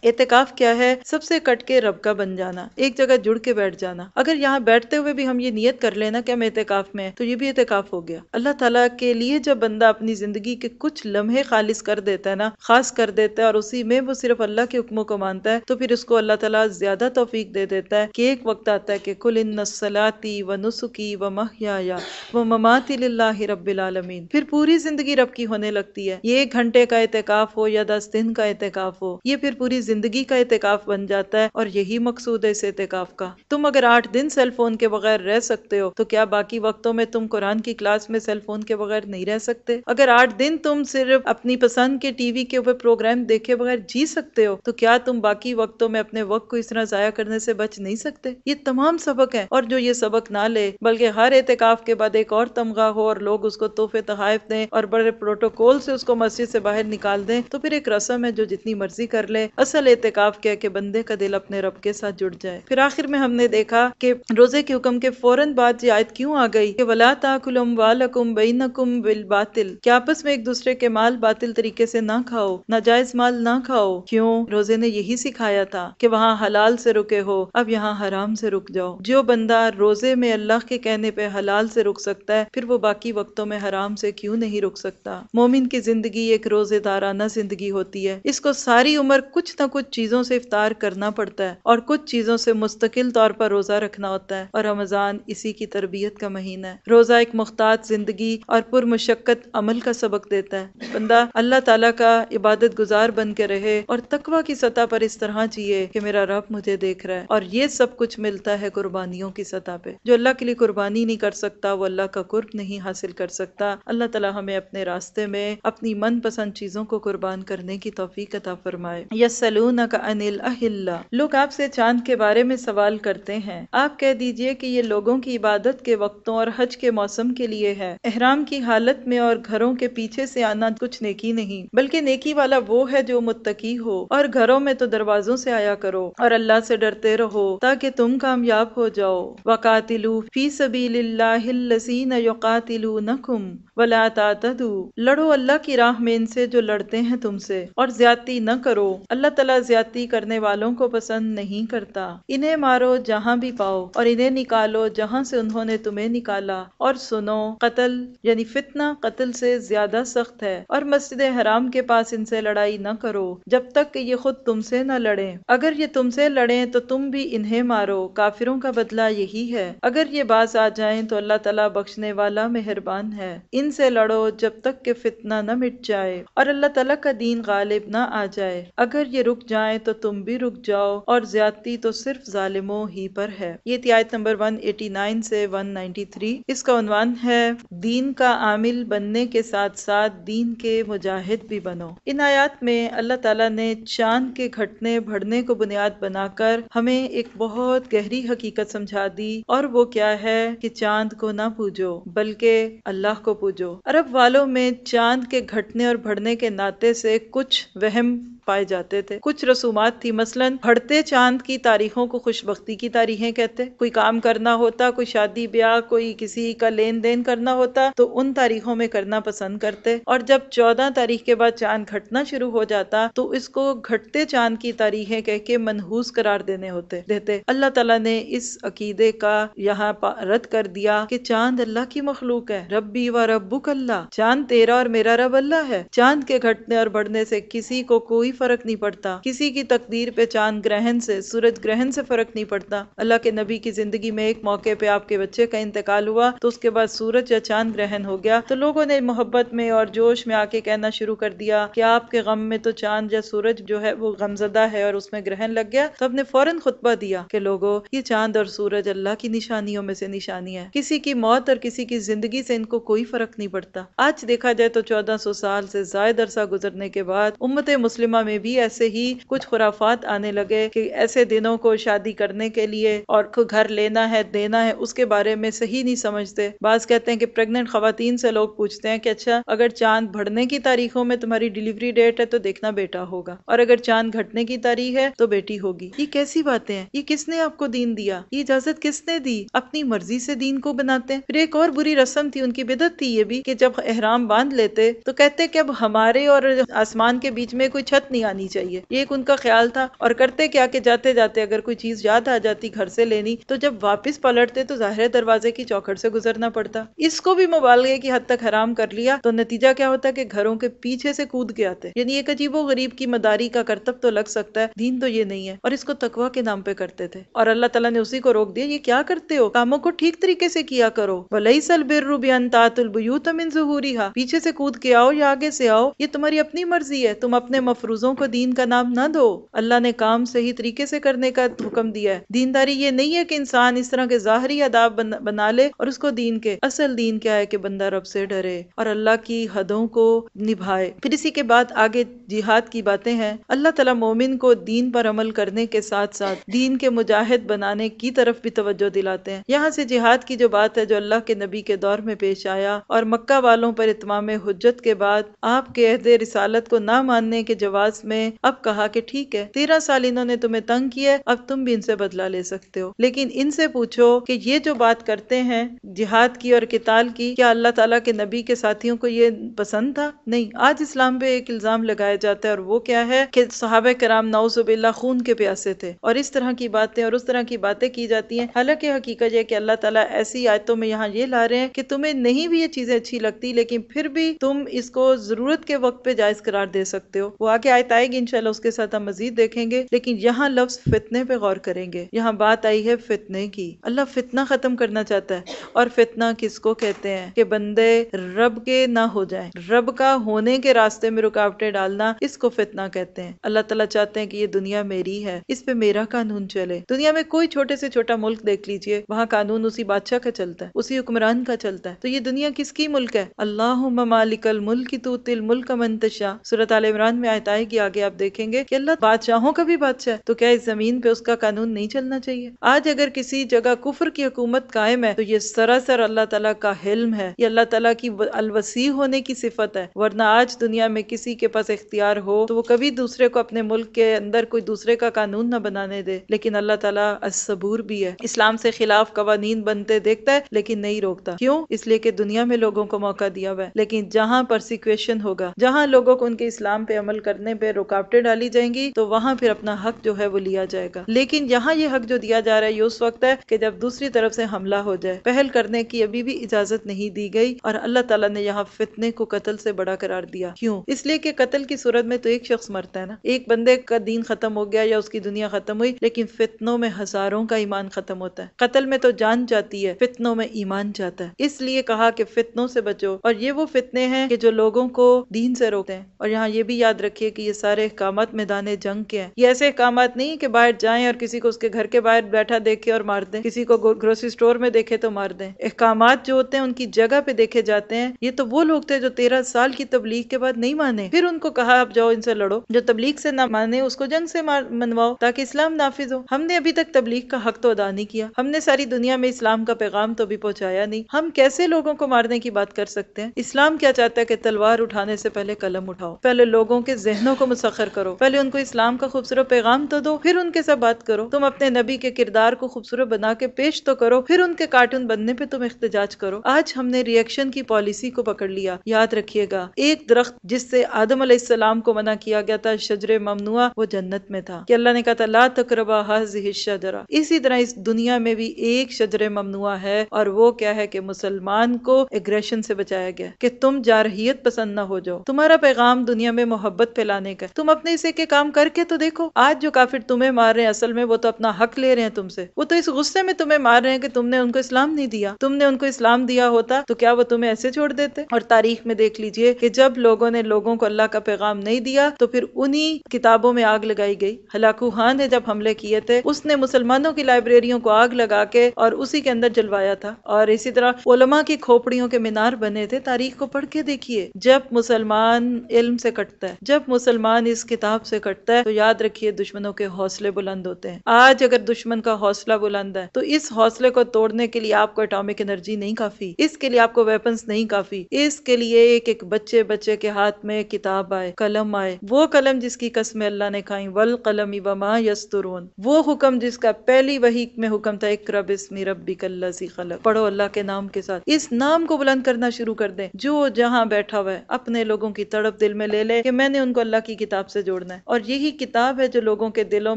اعتکاف کیا ہے؟ سب سے کٹ کے رب کا بن جانا، ایک جگہ جڑ کے بیٹھ جانا۔ اگر یہاں بیٹھتے ہوئے بھی ہم یہ نیت کر لینا کہ ہم اعتکاف میں ہیں تو یہ بھی اعتکاف ہو گیا۔ اللہ تعالیٰ کے لیے جب بندہ اپنی زندگی کے کچھ لمحے خالص کر دیتا ہے نا، خاص کر دیتا ہے، اور اسی میں وہ صرف اللہ کے حکموں کو مانتا ہے، تو پھر اس کو اللہ تعالیٰ زیادہ توفیق دے دیتا ہے کہ ایک وقت آتا ہے کہ قل ان صلاتی و نسکی و محیایا و مماتی للہ رب العالمین، پھر پوری زندگی رب کی ہونے لگتی ہے۔ یہ 1 گھنٹے کا اعتکاف ہو یا 10 دن کا اعتکاف ہو، یہ پھر پوری زندگی کا اعتکاف بن جاتا ہے، اور یہی مقصود ہے اس اعتکاف کا۔ تم اگر 8 دن سیل فون کے بغیر رہ سکتے ہو تو کیا باقی وقتوں میں تم قرآن کی کلاس میں سیل فون کے بغیر نہیں رہ سکتے؟ اگر 8 دن تم صرف اپنی پسند کے ٹی وی کے اوپر پروگرام دیکھے بغیر جی سکتے ہو تو کیا تم باقی وقتوں میں اپنے وقت کو اس طرح ضائع کرنے سے بچ نہیں سکتے؟ یہ تمام سبق ہیں، اور جو یہ سبق نہ لے بلکہ ہر اعتکاف کے بعد ایک اور تمغہ ہو اور لوگ اس کو تحفے تحائف دیں اور بڑے پروٹوکول سے اس کو مسجد سے باہر نکال دیں تو پھر ایک رسم ہے جو جتنی مرضی کر لے۔ اصل اعتکاف کیا کہ بندے کا دل اپنے رب کے ساتھ جڑ جائے۔ پھر آخر میں ہم نے دیکھا کہ روزے کے حکم کے فوراً بعد یہ آیت کیوں آ گئی کہ وَلَا تَأْكُلُوا أَمْوَالَكُمْ بَيْنَكُمْ بِالْبَاطِلِ، کہ آپس میں ایک دوسرے کے مال باطل طریقے سے نہ کھاؤ، ناجائز مال نہ کھاؤ۔ کیوں؟ روزے نے یہی سکھایا تھا کہ وہاں حلال سے رکے ہو، اب یہاں حرام سے رک جاؤ۔ جو بندہ روزے میں اللہ کے کہنے پہ حلال سے رک سکتا ہے پھر وہ باقی وقتوں میں حرام سے کیوں نہیں رک سکتا؟ مومن کی زندگی ایک روزے دارانہ زندگی ہوتی ہے، اس کو ساری عمر کچھ نہ کچھ چیزوں سے افطار کرنا پڑتا ہے اور کچھ چیزوں سے مستقل طور پر روزہ رکھنا ہوتا ہے، اور رمضان اسی کی تربیت کا مہینہ ہے۔ روزہ ایک محتاط زندگی اور پرمشقت عمل کا سبق دیتا ہے۔ بندہ اللہ تعالیٰ کا عبادت گزار بن کے رہے اور تقویٰ کی سطح پر اس طرح جیے کہ میرا رب مجھے دیکھ رہا ہے، اور یہ سب کچھ ملتا ہے قربانیوں کی سطح پہ۔ جو اللہ کے لیے قربانی نہیں کر سکتا وہ اللہ کا قرب نہیں حاصل کر سکتا۔ اللہ تعالیٰ ہمیں اپنے راستے میں اپنی من پسند چیزوں کو قربان کرنے کی توفیق عطا فرمائے۔ یسألونک عن الأہلہ، لوگ آپ سے چاند کے بارے میں سوال کرتے ہیں، آپ کہہ دیجئے کہ یہ لوگوں کی عبادت کے وقتوں اور حج کے موسم کے لیے ہے۔ احرام کی حالت میں اور گھروں کے پیچھے سے آنا کچھ نیکی نہیں، بلکہ نیکی والا وہ ہے جو متقی ہو، اور گھروں میں تو دروازوں سے آیا کرو اور اللہ سے ڈرتے رہو تاکہ تم کامیاب ہو جاؤ۔ وقاتلوا فی سبیل اللہ الذین یقاتلونکم ولا تعتدوا، لڑو اللہ کی راہ میں ان سے جو لڑتے ہیں تم سے، اور زیادتی نہ کرو، اللہ تعالیٰ زیادتی کرنے والوں کو پسند نہیں کرتا۔ انہیں مارو جہاں بھی پاؤ، اور انہیں نکالو جہاں سے انہوں نے تمہیں نکالا، اور سنو، قتل یعنی فتنہ قتل سے زیادہ سخت ہے، اور مسجد حرام کے پاس ان سے لڑائی نہ کرو جب تک کہ یہ خود تم سے نہ لڑیں، اگر یہ تم سے لڑیں تو تم بھی انہیں مارو، کافروں کا بدلہ یہی ہے، اگر یہ باز آ جائیں تو اللہ تعالیٰ بخشنے والا مہربان ہے۔ ان سے لڑو جب تک کہ فتنہ نہ مٹ جائے اور اللہ تعالیٰ کا دین غالب نہ آ جائے، اگر یہ رک جائیں تو تم بھی رک جاؤ، اور زیادتی تو صرف ظالموں ہی پر ہے۔ یہ تھی آیت نمبر 189 سے 193۔ اس کا عنوان ہے دین کا عامل بننے کے ساتھ ساتھ دین کے مجاہد بھی بنو۔ ان آیات میں اللہ تعالیٰ نے چاند کے گھٹنے بڑھنے کو بنیاد بنا کر ہمیں ایک بہت گہری حقیقت سمجھا دی، اور وہ کیا ہے کہ چاند کو نہ پوجو بلکہ اللہ کو پوجو۔ عرب والوں میں چاند کے گھٹنے اور بڑھنے کے ناطے سے کچھ وہم پائے جاتے تھے، کچھ رسومات تھی، مثلا بڑھتے چاند کی تاریخوں کو خوش بختی کی تاریخیں کہتے، کوئی کام کرنا ہوتا، کوئی شادی بیاہ، کوئی کسی کا لین دین کرنا ہوتا تو ان تاریخوں میں کرنا پسند کرتے، اور جب 14 تاریخ کے بعد چاند گھٹنا شروع ہو جاتا تو اس کو گھٹتے چاند کی تاریخیں کہہ کے منحوس قرار دیتے۔ اللہ تعالیٰ نے اس عقیدے کا یہاں رد کر دیا کہ چاند اللہ کی مخلوق ہے، ربی و ربک اللہ، چاند تیرا اور میرا رب اللہ ہے۔ چاند کے گھٹنے اور بڑھنے سے کسی کو کوئی فرق نہیں پڑتا، کسی کی تقدیر پہ چاند گرہن سے، سورج گرہن سے فرق نہیں پڑتا۔ اللہ کے نبی کی زندگی میں ایک موقع پہ آپ کے بچے کا انتقال ہوا تو اس کے بعد سورج یا چاند گرہن ہو گیا تو لوگوں نے محبت میں اور جوش میں آ کے کہنا شروع کر دیا کہ آپ کے غم میں تو چاند یا سورج جو ہے وہ غمزدہ ہے اور اس میں گرہن لگ گیا، تو اب نے فوراً خطبہ دیا کہ لوگوں، یہ چاند اور سورج اللہ کی نشانیوں میں سے نشانی ہے، کسی کی موت اور کسی کی زندگی سے ان کو کوئی فرق نہیں پڑتا۔ آج دیکھا جائے تو 1400 سال سے زائد عرصہ گزرنے کے بعد امت مسلمہ میں بھی ایسے ہی کچھ خرافات آنے لگے کہ ایسے دنوں کو شادی کرنے کے لیے اور گھر لینا ہے دینا ہے اس کے بارے میں صحیح نہیں سمجھتے۔ بعض کہتے ہیں کہ پریگننٹ خواتین سے لوگ پوچھتے ہیں کہ اچھا اگر چاند بڑھنے کی تاریخوں میں تمہاری ڈیلیوری ڈیٹ ہے تو دیکھنا بیٹا ہوگا، اور اگر چاند گھٹنے کی تاریخ ہے تو بیٹی ہوگی۔ یہ کیسی باتیں ہیں؟ یہ کس نے آپ کو دین دیا؟ یہ اجازت کس نے دی؟ اپنی مرضی سے دین کو بناتے ہیں۔ پھر ایک اور بری رسم تھی، ان کی بدعت تھی یہ بھی کہ جب احرام باندھ لیتے تو کہتے کہ اب ہمارے اور آسمان کے بیچ میں کوئی چھت نہیں آنی چاہیے، یہ ایک ان کا خیال تھا، اور کرتے کیا کہ جاتے جاتے اگر کوئی چیز یاد آ جاتی گھر سے لینی تو جب واپس پلٹتے تو ظاہر دروازے کی چوکھٹ سے گزرنا پڑتا۔ اس کو بھی مبالغے کی حد تک حرام کر لیا تو نتیجہ کیا ہوتا کہ گھروں کے پیچھے سے کود کے آتے، یعنی ایک عجیب و غریب کی مداری کا کرتب تو لگ سکتا ہے، دین تو یہ نہیں ہے، اور اس کو تقویٰ کے نام پہ کرتے تھے، اور اللہ تعالیٰ نے اسی کو روک دیا، یہ کیا کرتے ہو، کاموں کو ٹھیک طریقے سے کیا کرو، وَلَيْسَ الْبِرُّ بِأَن تَأْتُوا الْبُيُوتَ مِن ظُهُورِهَا، پیچھے سے کود کے آؤ یا آگے سے آؤ، یہ تمہاری اپنی مرضی ہے، تم اپنے مفروضوں کو دین کا نام نہ دو۔ اللہ نے کام صحیح طریقے سے کرنے کا حکم دیا ہے۔ دینداری یہ نہیں ہے کہ انسان اس طرح کے ظاہری آداب بنا لے اور اس کو دین کے، اصل دین کیا ہے کہ بندہ رب سے ڈرے اور اللہ کی حدوں کو نبھائے۔ پھر اسی کے بعد آگے جہاد کی باتیں ہیں۔ اللہ تعالیٰ مومن کو دین پر عمل کرنے کے ساتھ ساتھ دین کے مجاہد بنانے کی طرف بھی توجہ دلاتے ہیں۔ یہاں سے جہاد کی جو بات ہے جو اللہ کے نبی کے دور میں پیش آیا اور مکہ والوں پر اتمام حجت کے بعد آپ کے عہد رسالت کو نہ ماننے کے جواز میں اب کہا کہ ٹھیک ہے 13 سال انہوں نے تمہیں تنگ کیا، اب تم بھی ان سے بدلہ لے سکتے ہو، لیکن ان سے پوچھو کہ یہ جو بات کرتے ہیں جہاد کی اور قتال کی، کیا اللہ تعالیٰ کے نبی کے ساتھیوں کو یہ پسند تھا؟ نہیں۔ آج اسلام پہ ایک الزام لگایا جاتا ہے اور وہ کیا ہے کہ صحابہ کرام نعوذ باللہ خون کے پیاسے تھے، اور اس طرح کی باتیں اور اس طرح کی باتیں کی جاتی ہیں، حالانکہ حقیقت یہ کہ اللہ تعالیٰ ایسی آیتوں میں یہاں یہ لا رہے ہیں کہ تمہیں نہیں بھی یہ چیزیں اچھی لگتی لیکن پھر بھی تم اس کو ضرورت کے وقت پہ جائز قرار دے سکتے ہو۔ وہ آگے آیت آئے گی انشاءاللہ، اس کے ساتھ ہم مزید دیکھیں گے، لیکن یہاں لفظ فتنے پہ غور کریں گے۔ یہاں بات آئی ہے فتنے کی، اللہ فتنہ ختم کرنا چاہتا ہے، اور فتنہ کس کو کہتے ہیں کہ بندے رب کے نہ ہو جائیں، رب کا ہونے کے راستے میں رکاوٹیں ڈالنا، اس کو فتنہ کہتے ہیں۔ اللہ تعالیٰ چاہتے ہیں کہ یہ دنیا میری ہے، اس پہ میرا قانون چلے۔ دنیا میں کوئی چھوٹے سے چھوٹا ملک دیکھ لیجئے، وہاں قانون اسی بادشاہ کا چلتا ہے، اسی حکمران کا چلتا ہے، تو یہ دنیا کس کی ملک ہے؟ اللہم مالک الملک تؤتی الملک من تشاء، سورۃ آل عمران میں آیت آئے کی آگے آپ دیکھیں گے کہ اللہ بادشاہوں کا بھی بادشاہ ہے، تو کیا اس زمین پہ اس کا قانون نہیں چلنا چاہیے؟ آج اگر کسی جگہ کفر کی حکومت قائم ہے تو یہ سراسر اللہ تعالیٰ کا حلم ہے، یہ اللہ تعالیٰ کی الوسیع ہونے کی صفت ہے، ورنہ آج دنیا میں کسی کے پاس اختیار ہو تو وہ کبھی دوسرے کو اپنے ملک کے اندر کوئی دوسرے کا قانون نہ بنانے دے، لیکن اللہ تعالیٰ الصبور بھی ہے، اسلام سے خلاف قوانین بنتے دیکھتا ہے لیکن نہیں روکتا۔ کیوں؟ اس لیے کہ دنیا میں لوگوں کو موقع دیا ہوا ہے، لیکن جہاں پرسیکیوشن ہوگا، جہاں لوگوں کو ان کے اسلام پہ عمل کرنے پہ رکاوٹیں ڈالی جائیں گی تو وہاں پھر اپنا حق جو ہے وہ لیا جائے گا۔ لیکن یہاں یہ حق جو دیا جا رہا ہے یہ اس وقت ہے کہ جب دوسری طرف سے حملہ ہو جائے، پہل کرنے کی ابھی بھی اجازت نہیں دی گئی، اور اللہ تعالیٰ نے یہاں فتنے کو قتل سے بڑا قرار دیا۔ کیوں؟ اس لیے کہ قتل کی صورت میں تو ایک شخص مرتا ہے نا، ایک بندے کا دین ختم ہو گیا یا اس کی دنیا ختم ہوئی، لیکن فتنوں میں ہزاروں کا ایمان ختم ہوتا ہے۔ قتل میں تو جان جاتی ہے، فتنوں میں ایمان جاتا ہے۔ اس لیے کہا کہ فتنوں سے بچو، اور یہ وہ فتنے ہیں کہ جو لوگوں کو دین سے روکتے ہیں۔ اور یہاں یہ بھی یاد رکھیے کہ یہ سارے احکامات میدان جنگ کے ہیں، یہ ایسے احکامات نہیں کہ باہر جائیں اور کسی کو اس کے گھر کے باہر بیٹھا دیکھے اور مار دیں، کسی کو گروسری سٹور میں دیکھے تو مار دیں۔ احکامات جو ہوتے ہیں ان کی جگہ پہ دیکھے جاتے ہیں۔ یہ تو وہ لوگ تھے جو 13 سال کی تبلیغ کے بعد نہیں مانے، پھر ان کو کہا آپ جاؤ ان سے لڑو، جو تبلیغ سے نہ مانے اس کو جنگ سے منواؤ تاکہ اسلام نافذ ہو۔ ہم نے ابھی تک تبلیغ کا حق تو ادا نہیں کیا، ہم نے ساری دنیا میں اسلام کا پیغام تو بھی پہنچایا نہیں، ہم کیسے لوگوں کو مارنے کی بات کر سکتے ہیں؟ اسلام کیا چاہتا ہے کہ تلوار اٹھانے سے پہلے قلم اٹھاؤ، پہلے لوگوں کے ذہنوں کو مسخر کرو، پہلے ان کو اسلام کا خوبصورت پیغام تو دو، پھر ان کے ساتھ بات کرو۔ تم اپنے نبی کے کردار کو خوبصورت بنا کے پیش تو کرو، پھر ان کے کارٹون بننے پہ تم احتجاج کرو۔ آج ہم نے ری ایکشن کی پالیسی کو پکڑ لیا۔ یاد رکھیے گا، ایک درخت جس سے آدم علیہ السلام کو منع کیا گیا تھا، شجر ممنوع، وہ جنت میں تھا، کہ اللہ نے کہا تھا لا تقربا هذه الشجرہ۔ اسی طرح اس دنیا میں بھی ایک شجر ممنوع ہے، اور وہ کیا ہے کہ مسلمان کو ایگریشن سے بچایا گیا، کہ تم جارحیت پسند نہ ہو جاؤ۔ تمہارا پیغام دنیا میں محبت پھیلانے کا، تم اپنے حصے کے کام کر کے تو دیکھو۔ آج جو کافر تمہیں مار رہے ہیں اصل میں وہ تو اپنا حق لے رہے ہیں تم سے، وہ تو اس غصے میں تمہیں مار رہے ہیں کہ تم نے ان کو اسلام نہیں دیا۔ تم نے ان کو اسلام دیا ہوتا تو کیا وہ تمہیں ایسے چھوڑ دیتے؟ اور تاریخ میں دیکھ لیجئے کہ جب لوگوں نے لوگوں کو اللہ کا پیغام نہیں دیا تو پھر انہی کتابوں میں آگ لگائی گئی۔ ہلاکو خان نے جب حملے کیے تھے اس نے مسلمانوں کی لائبریریوں کو آگ لگا کے اور اسی کے اندر جلوایا تھا، اور اسی طرح علماء کی کھوپڑیوں کے مینار بنے تھے۔ تاریخ کو پڑھ کے دیکھیے، جب مسلمان علم سے کٹتا ہے، جب مسلمان اس کتاب سے کٹتا ہے تو یاد رکھیے دشمنوں کے حوصلے بلند ہوتے ہیں۔ آج اگر دشمن کا حوصلہ بلند ہے تو اس حوصلے کو توڑنے کے لیے آپ کو اٹامک انرجی نہیں کافی، اس کے لیے آپ کو ویپنز نہیں کافی، اس کے لیے ایک ایک بچے کے ہاتھ میں کتاب آئے، قلم آئے، وہ قلم جس کی قسمیں اللہ نے کھائیں، والقلم وما یسطرون، وہ حکم جس کا پہلی وحی میں حکم تھا اقرأ باسم ربک الذی خلق، پڑھو اللہ کے نام کے ساتھ۔ اس نام کو بلند کرنا شروع کر دیں۔ جو جہاں بیٹھا ہوا ہے اپنے لوگوں کی تڑپ دل میں لے لے کہ میں نے ان کو اللہ کی کتاب سے جوڑنا ہے، اور یہی کتاب ہے جو لوگوں کے دلوں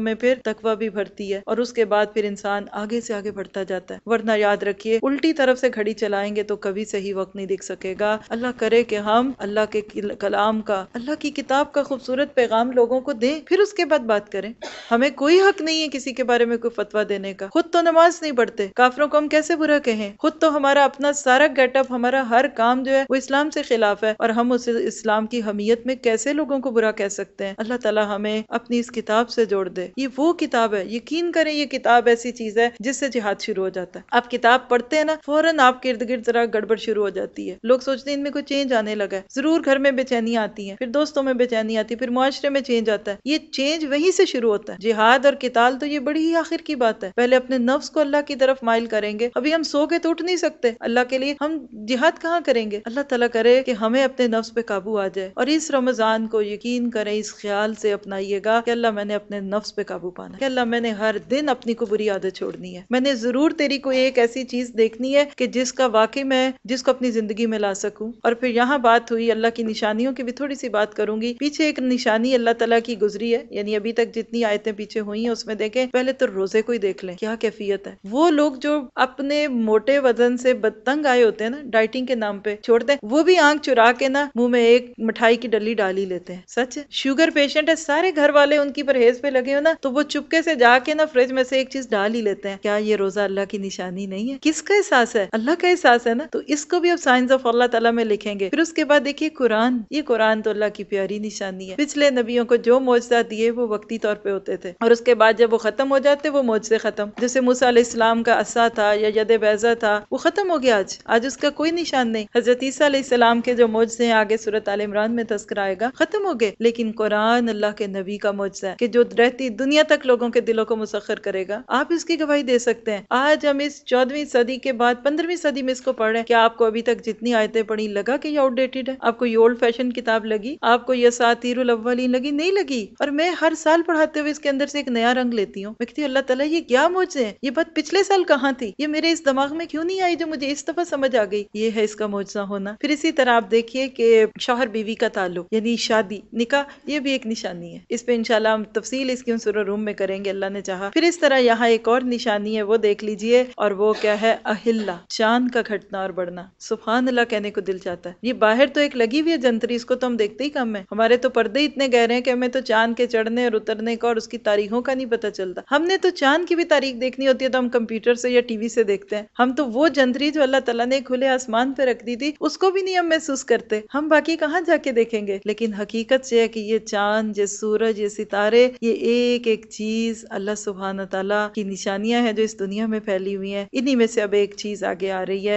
میں پھر تقویٰ بھی بھرتی ہے، اور اس کے بعد پھر انسان آگے سے آگے بڑھتا جاتا ہے۔ ورنہ یاد رکھیے الٹی طرف سے گھڑی چلائیں گے تو کبھی صحیح وقت نہیں دکھ سکے گا۔ اللہ کرے کہ ہم اللہ کے کلام کا، اللہ کی کتاب کا خوبصورت پیغام لوگوں کو دیں، پھر اس کے بعد بات کریں۔ ہمیں کوئی حق نہیں ہے کسی کے بارے میں کوئی فتویٰ دینے کا، خود تو نماز نہیں پڑھتے، کافروں کو ہم کیسے برا کہیں؟ خود تو ہمارا اپنا سارا گیٹ اپ، ہمارا ہر کام جو ہے وہ اسلام سے خلاف ہے، اور ہم اس اسلام کی حمیت میں کیسے لوگوں کو برا کہہ سکتے ہیں؟ اللہ تعالی ہمیں اپنی اس کتاب سے جوڑ دے۔ یہ وہ کتاب ہے، یقین کریں یہ کتاب ایسی چیز ہے جس سے جہاد شروع ہو جاتا ہے۔ آپ کتاب پڑھتے ہیں نا، فوراً آپ کے ارد گرد ذرا گڑبڑ شروع ہو جاتی ہے، لوگ سوچتے ہیں ان میں کوئی چینج آنے لگا ہے، ضرور گھر میں بے چینی آتی ہیں، پھر دوستوں میں بے چینی آتی ہے، پھر معاشرے میں چینج آتا ہے۔ یہ چینج وہیں سے شروع ہوتا ہے۔ جہاد اور قتال تو یہ بڑی ہی آخر کی بات ہے، پہلے اپنے نفس کو اللہ کی طرف مائل کریں گے۔ ابھی ہم سو کے تو اٹھ نہیں سکتے، اللہ کے لیے ہم جہاد کہاں کریں گے؟ اللہ تعالیٰ کرے کہ ہمیں اپنے نفس پہ قابو آ جائے، اور اس رمضان کو یقین کریں اس خیال سے اپنائیے گا کہ اللہ میں نے اپنے نفس پہ قابو پانا ہے، کہ اللہ میں نے ہر دن اپنی کو بری عادت چھوڑنی ہے، میں نے ضرور تیری کوئی ایک ایسی چیز دیکھنی ہے کہ جس کا واقعی میں جس کو اپنی زندگی میں لا سکوں۔ اور پھر یہاں بات ہوئی اللہ کی نشانیوں کی، بھی تھوڑی سی بات کروں گی۔ پیچھے ایک نشانی اللہ تعالیٰ کی گزری ہے، یعنی ابھی تک جتنی آیتیں پیچھے ہوئی ہیں اس میں دیکھیں، پہلے تو روزے کو ہی دیکھ لیں کیا کیفیت ہے۔ وہ لوگ جو اپنے موٹے وزن سے بدتنگ آئے ہوتے ہیں نا، ڈائٹنگ کے نام پہ چھوڑتے ہیں، وہ بھی آنکھ چرا کے نا منہ میں ایک مٹھائی کی ڈلی ڈال ہی لیتے ہیں۔ سچ ہے، شوگر پیشنٹ ہے، سارے گھر والے ان کی پرہیز پہ لگے ہو نا، تو وہ چپکے سے جا کے نا فریج میں سے ایک چیز ڈال ہی لیتے ہیں۔ کیا یہ روزہ اللہ کی نشانی نہیں ہے؟ کس کا احساس ہے؟ اللہ کا احساس ہے نا، تو اس کو بھی اب سائنس آف اللہ تعالیٰ میں لکھیں گے۔ پھر اس کے بعد دیکھیے قرآن، یہ قرآن تو اللہ کی پیاری نشانی ہے۔ پچھلے نبیوں کو جو معجزات دیے وہ وقتی طور پہ ہوتے تھے، اور اس کے بعد جب وہ ختم ہو جاتے وہ معجزے ختم۔ جیسے موسیٰ علیہ السلام کا عصا تھا یا ید بیضا تھا، وہ ختم ہو گیا، آج اس کا کوئی نشان نہیں۔ حضرت عیسیٰ علیہ السلام کے جو معجزے ہیں آگے سورۃ آل عمران میں تذکرہ آئے گا، ختم ہو گئے۔ لیکن قرآن اللہ کے نبی کا معجزہ ہے کہ جو رہتی دنیا تک لوگوں کے دلوں کو مسخر کرے گا. آپ اس کی گواہی دے سکتے ہیں. آج ہم اس 14ویں صدی کے بعد 15ویں صدی میں اس کو پڑھ رہے ہیں. کیا آپ کو ابھی تک جتنی آیتیں پڑھی لگا کہ یہ آؤٹ ڈیٹڈ ہے؟ آپ کو یہ اولڈ فیشن کتاب لگی؟ آپ کو یہ اساطیر الاولین لگی؟ نہیں لگی. اور میں ہر سال پڑھاتے ہوئے اس کے اندر سے ایک نیا رنگ لیتی ہوں. میں کہتی ہوں اللہ تعالیٰ یہ کیا معجزے ہیں، یہ بات پچھلے سال کہاں تھی، یہ میرے اس دماغ میں کیوں نہیں آئی جو مجھے اس دفعہ سمجھ آ گئی. یہ ہے اس کا معجزہ ہونا. پھر اسی طرح آپ دیکھیے کہ شوہر بیوی کا تعلق یعنی شادی نکاح، یہ بھی ایک نشانی ہے. اس پہ انشاءاللہ ہم تفصیل اس کی سورہ روم میں کریں گے اللہ نے چاہا. پھر اس طرح یہاں ایک اور نشانی ہے وہ دیکھ لیجئے، اور وہ کیا ہے؟ اہلہ، چاند کا گھٹنا اور بڑھنا. سبحان اللہ کہنے کو دل چاہتا ہے. یہ باہر تو ایک لگی ہوئی ہے جنتری، اس کو تو ہم دیکھتے ہی کم ہے. ہمارے تو پردے اتنے گہرے ہیں کہ ہمیں تو چاند کے چڑھنے اور اترنے کا اور اس کی تاریخوں کا نہیں پتہ چلتا. ہم نے تو چاند کی بھی تاریخ دیکھنی ہوتی ہے تو ہم کمپیوٹر سے یا ٹی وی سے دیکھتے ہیں. ہم تو وہ جنتری جو اللہ تعالیٰ نے کھلے آسمان پہ رکھ دی تھی اس کو بھی نہیں ہم محسوس کرتے. ہم باقی کہاں جا کے دیکھیں گے؟ لیکن حقیقت یہ ہے کہ یہ چاند، یہ سورج، یہ ستارے، یہ ایک ایک چیز اللہ سبحانہ تعالیٰ کی نشانیاں ہیں جو اس دنیا میں پھیلی ہوئی ہیں. انہی میں سے اب ایک چیز آگے آ رہی ہے